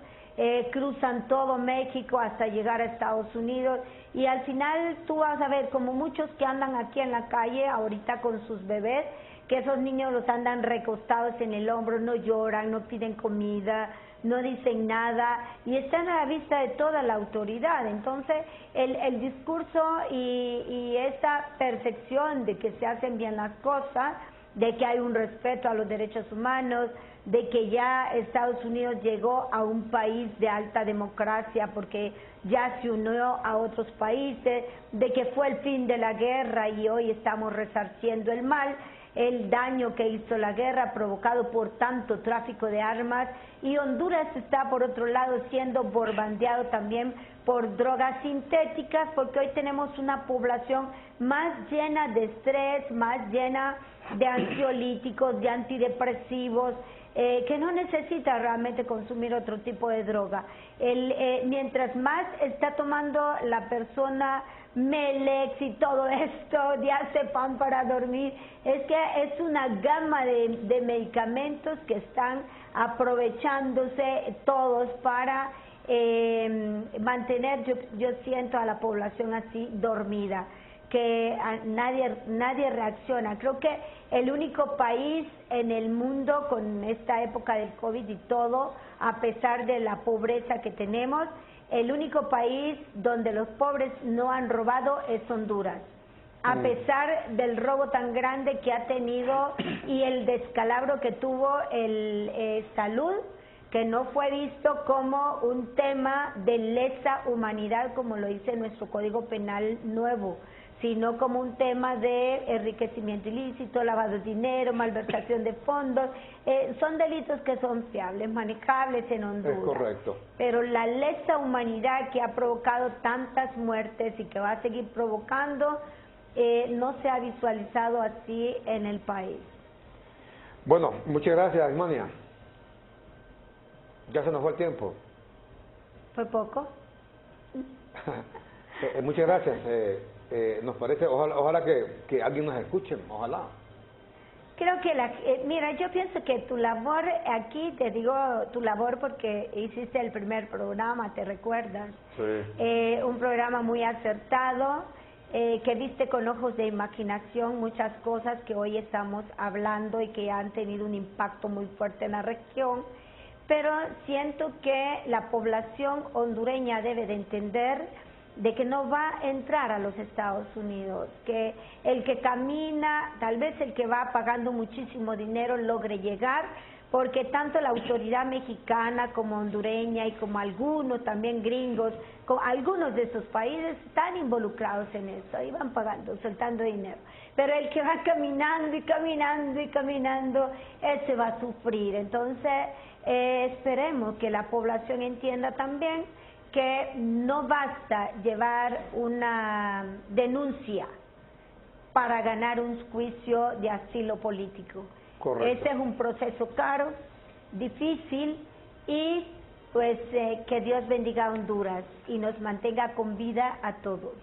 cruzan todo México hasta llegar a Estados Unidos, y al final tú vas a ver como muchos que andan aquí en la calle ahorita con sus bebés, que esos niños los andan recostados en el hombro, no lloran, no piden comida, no dicen nada, y están a la vista de toda la autoridad. Entonces el discurso y esa percepción de que se hacen bien las cosas, de que hay un respeto a los derechos humanos, de que ya Estados Unidos llegó a un país de alta democracia porque ya se unió a otros países, de que fue el fin de la guerra y hoy estamos resarciendo el mal, el daño que hizo la guerra provocado por tanto tráfico de armas, y Honduras está por otro lado siendo bombardeado también por drogas sintéticas, porque hoy tenemos una población más llena de estrés, más llena de ansiolíticos, de antidepresivos, que no necesita realmente consumir otro tipo de droga. Mientras más está tomando la persona Melex y todo esto, diazepam para dormir, es que es una gama de medicamentos que están aprovechándose todos para mantener, yo siento a la población así dormida, que nadie reacciona. Creo que el único país en el mundo con esta época del COVID y todo, a pesar de la pobreza que tenemos, el único país donde los pobres no han robado es Honduras. A pesar del robo tan grande que ha tenido y el descalabro que tuvo el salud, que no fue visto como un tema de lesa humanidad, como lo dice nuestro Código Penal nuevo, sino como un tema de enriquecimiento ilícito, lavado de dinero, malversación de fondos. Son delitos que son fiables, manejables en Honduras. Es correcto. Pero la lesa humanidad que ha provocado tantas muertes y que va a seguir provocando, no se ha visualizado así en el país. Bueno, muchas gracias, Ismania. Ya se nos fue el tiempo. ¿Fue poco? Muchas gracias. Nos parece, ojalá que alguien nos escuche, ojalá. Creo que mira, yo pienso que tu labor aquí, te digo tu labor porque hiciste el primer programa, ¿te recuerdas? Sí. Un programa muy acertado, que viste con ojos de imaginación muchas cosas que hoy estamos hablando y que han tenido un impacto muy fuerte en la región, pero siento que la población hondureña debe de entender de que no va a entrar a los Estados Unidos, que el que camina, tal vez el que va pagando muchísimo dinero logre llegar, porque tanto la autoridad mexicana como hondureña y como algunos también gringos, como algunos de esos países están involucrados en esto y van pagando, soltando dinero. Pero el que va caminando y caminando y caminando, ese va a sufrir. Entonces, esperemos que la población entienda también que no basta llevar una denuncia para ganar un juicio de asilo político. Correcto. Ese es un proceso caro, difícil y pues que Dios bendiga a Honduras y nos mantenga con vida a todos.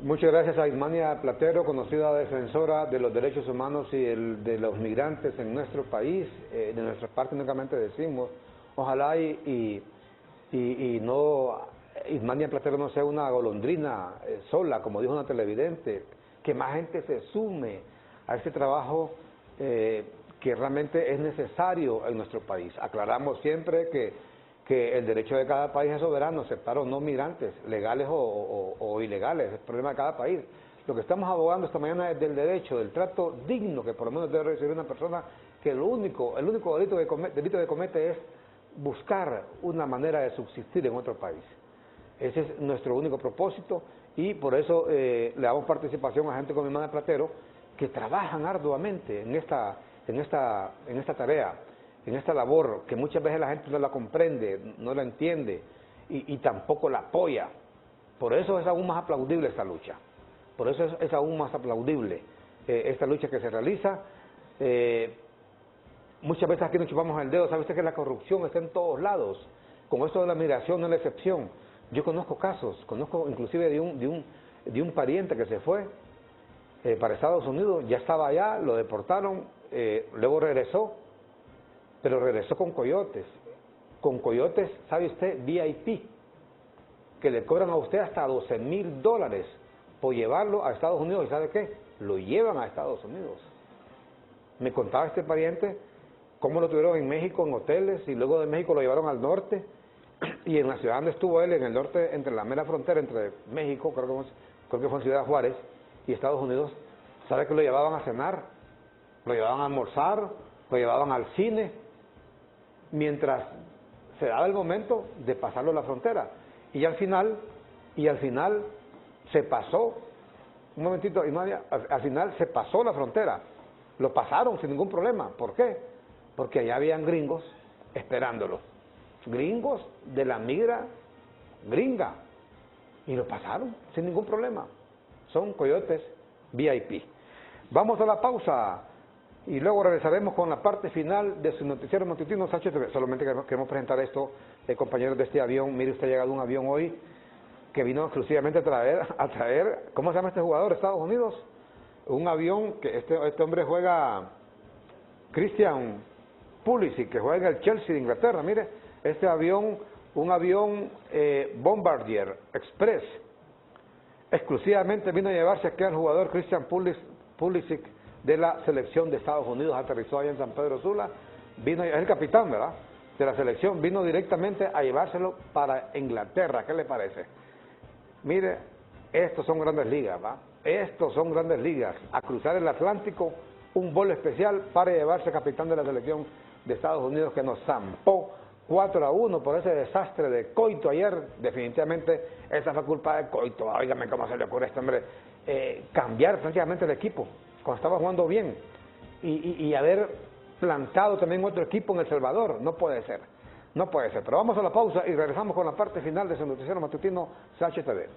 Muchas gracias a Ismania Platero, conocida defensora de los derechos humanos y de los migrantes en nuestro país. De nuestra parte únicamente decimos, ojalá y no, Ismania Platero no sea una golondrina sola, como dijo una televidente, que más gente se sume a este trabajo que realmente es necesario en nuestro país. Aclaramos siempre que el derecho de cada país es soberano, aceptar o no migrantes, legales o ilegales, es el problema de cada país. Lo que estamos abogando esta mañana es del derecho, del trato digno que por lo menos debe recibir una persona que el único delito que comete es buscar una manera de subsistir en otro país. Ese es nuestro único propósito y por eso le damos participación a gente como Ismania Platero que trabajan arduamente en esta tarea, en esta labor que muchas veces la gente no la comprende, no la entiende y tampoco la apoya. Por eso es aún más aplaudible esta lucha, por eso es aún más aplaudible esta lucha que se realiza. Muchas veces aquí nos chupamos el dedo, sabe usted que la corrupción está en todos lados, con esto de la migración no es la excepción. Yo conozco casos, conozco inclusive de un pariente que se fue para Estados Unidos, ya estaba allá, lo deportaron, luego regresó, pero regresó con coyotes, sabe usted, VIP, que le cobran a usted hasta $12,000 por llevarlo a Estados Unidos, ¿y sabe qué? Lo llevan a Estados Unidos. Me contaba este pariente cómo lo tuvieron en México, en hoteles, y luego de México lo llevaron al norte, y en la ciudad donde estuvo él, en el norte, entre la mera frontera entre México, creo que fue en Ciudad Juárez, y Estados Unidos, ¿sabe que lo llevaban a cenar? Lo llevaban a almorzar, lo llevaban al cine, mientras se daba el momento de pasarlo a la frontera. Y al final se pasó, un momentito, Ismania, al final se pasó la frontera, lo pasaron sin ningún problema. ¿Por qué? Porque allá habían gringos esperándolo, gringos de la migra gringa, y lo pasaron sin ningún problema. Son coyotes VIP. Vamos a la pausa. Y luego regresaremos con la parte final de su noticiero matutino Sánchez TV. Solamente queremos presentar esto, compañeros de este avión. Mire, usted ha llegado un avión hoy que vino exclusivamente a traer, ¿cómo se llama este jugador de Estados Unidos? Un avión que este hombre juega, Christian Pulisic, que juega en el Chelsea de Inglaterra. Mire, este avión, un avión Bombardier Express, exclusivamente vino a llevarse aquí al jugador Christian Pulisic de la selección de Estados Unidos. Aterrizó allá en San Pedro Sula, es el capitán, ¿verdad?, de la selección, vino directamente a llevárselo para Inglaterra. ¿Qué le parece? Mire, estos son grandes ligas, ¿va? Estos son grandes ligas. A cruzar el Atlántico, un vuelo especial para llevarse al capitán de la selección de Estados Unidos, que nos zampó 4-1 por ese desastre de Coito ayer. Definitivamente esa fue culpa de Coito. Óigame cómo se le ocurre a este hombre cambiar prácticamente el equipo cuando estaba jugando bien y haber plantado también otro equipo en El Salvador. No puede ser, no puede ser. Pero vamos a la pausa y regresamos con la parte final de su noticiero matutino Sánchez TV.